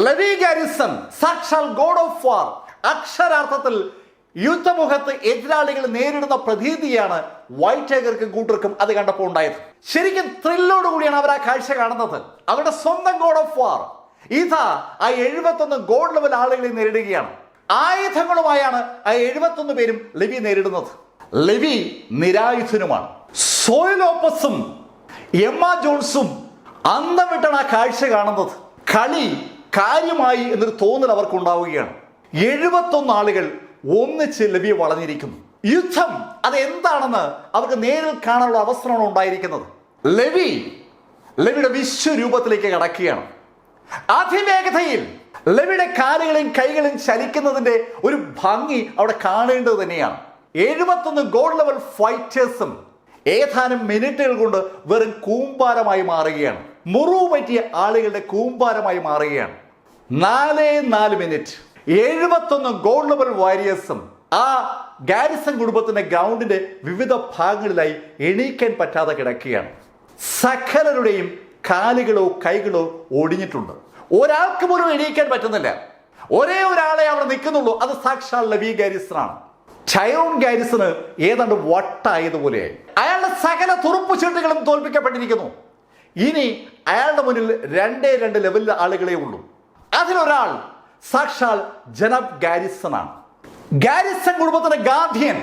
ലെവി ഗാരിസൺ സാക്ഷാൽ ഗോഡ് ഓഫ് വാർ, അക്ഷരാർത്ഥത്തിൽ യുദ്ധമുഖത്ത് എതിരാളികൾ നേരിടുന്ന പ്രതീതിയാണ് വൈറ്റ് ടൈഗർക്കും കൂട്ടർക്കും അത് കണ്ടപ്പോൾ ഉണ്ടായത്. ശരിക്കും ത്രില്ലോടുകൂടിയാണ് അവർ ആ കാഴ്ച കാണുന്നത്. അവരുടെ സ്വന്തം ഗോഡ് ഓഫ് വാർ ഇതാ ആ 71 ഗോഡ് ലെവൽ ആളുകളെ നേരിടുകയാണ്. ആയുധങ്ങളുമായാണ് ആ 71 പേരും ലെവി നേരിടുന്നത്. ലെവി നിരായുധനുമാണ്. സോയിലോപ്പസും എമ്മ ജോൺസും അന്തം വിട്ടാണ് ആ കാഴ്ച കാണുന്നത്. കളി കാര്യമായി എന്നൊരു തോന്നൽ അവർക്കുണ്ടാവുകയാണ്. 71 ആളുകൾ ഒന്നിച്ച് ലെവിയെ വളഞ്ഞിരിക്കുന്നു. യുദ്ധം അത് എന്താണെന്ന് അവർക്ക് നേരിൽ കാണാനുള്ള അവസരമാണ് ഉണ്ടായിരിക്കുന്നത്. ലെവിയുടെ വിശ്വരൂപത്തിലേക്ക് കടക്കുകയാണ്. അതിവേഗതയിൽ ലെവിയുടെ കാലുകളെയും കൈകളെയും ചലിക്കുന്നതിന്റെ ഒരു ഭംഗി അവിടെ കാണേണ്ടത് തന്നെയാണ്. 71 ഗോഡ് ലെവൽ ഫൈറ്റേഴ്സും ഏതാനും മിനിറ്റുകൾ കൊണ്ട് വെറും കൂമ്പാരമായി മാറുകയാണ്. മുറിവ് പറ്റിയ ആളുകളുടെ കൂമ്പാരമായി മാറുകയാണ്. 4 മിനിറ്റ് 71 ഗോഡ് ലെവൽ വാരിയേഴ്സും ആ ഗാരിസൺ കുടുംബത്തിന്റെ ഗ്രൗണ്ടിന്റെ വിവിധ ഭാഗങ്ങളിലായി എണീക്കാൻ പറ്റാതെ കിടക്കുകയാണ്. സകലരുടെയും കാലുകളോ കൈകളോ ഒടിഞ്ഞിട്ടുണ്ട്. ഒരാൾക്ക് പോലും എണീക്കാൻ പറ്റുന്നില്ല. ഒരേ ഒരാളെ അവിടെ നിൽക്കുന്നുള്ളൂ. അത് സാക്ഷാൽ ലെവി ഗാരിസണാണ്. ടൈറോൺ ഗാരിസണ് ഏതാണ്ട് വട്ടായതുപോലെയായി. അയാളുടെ സകല തുറുപ്പുചീട്ടുകളും തോൽപ്പിക്കപ്പെട്ടിരിക്കുന്നു. ഇനി അയാളുടെ മുന്നിൽ 2 ലെവലിലെ ആളുകളെ ഉള്ളൂ. അതിലൊരാൾ സാക്ഷാൽ ജനാബ് ഗാരിസൺ ആണ്. ഗാരിസൺ കുടുംബത്തിന്റെ ഗാർഡിയൻ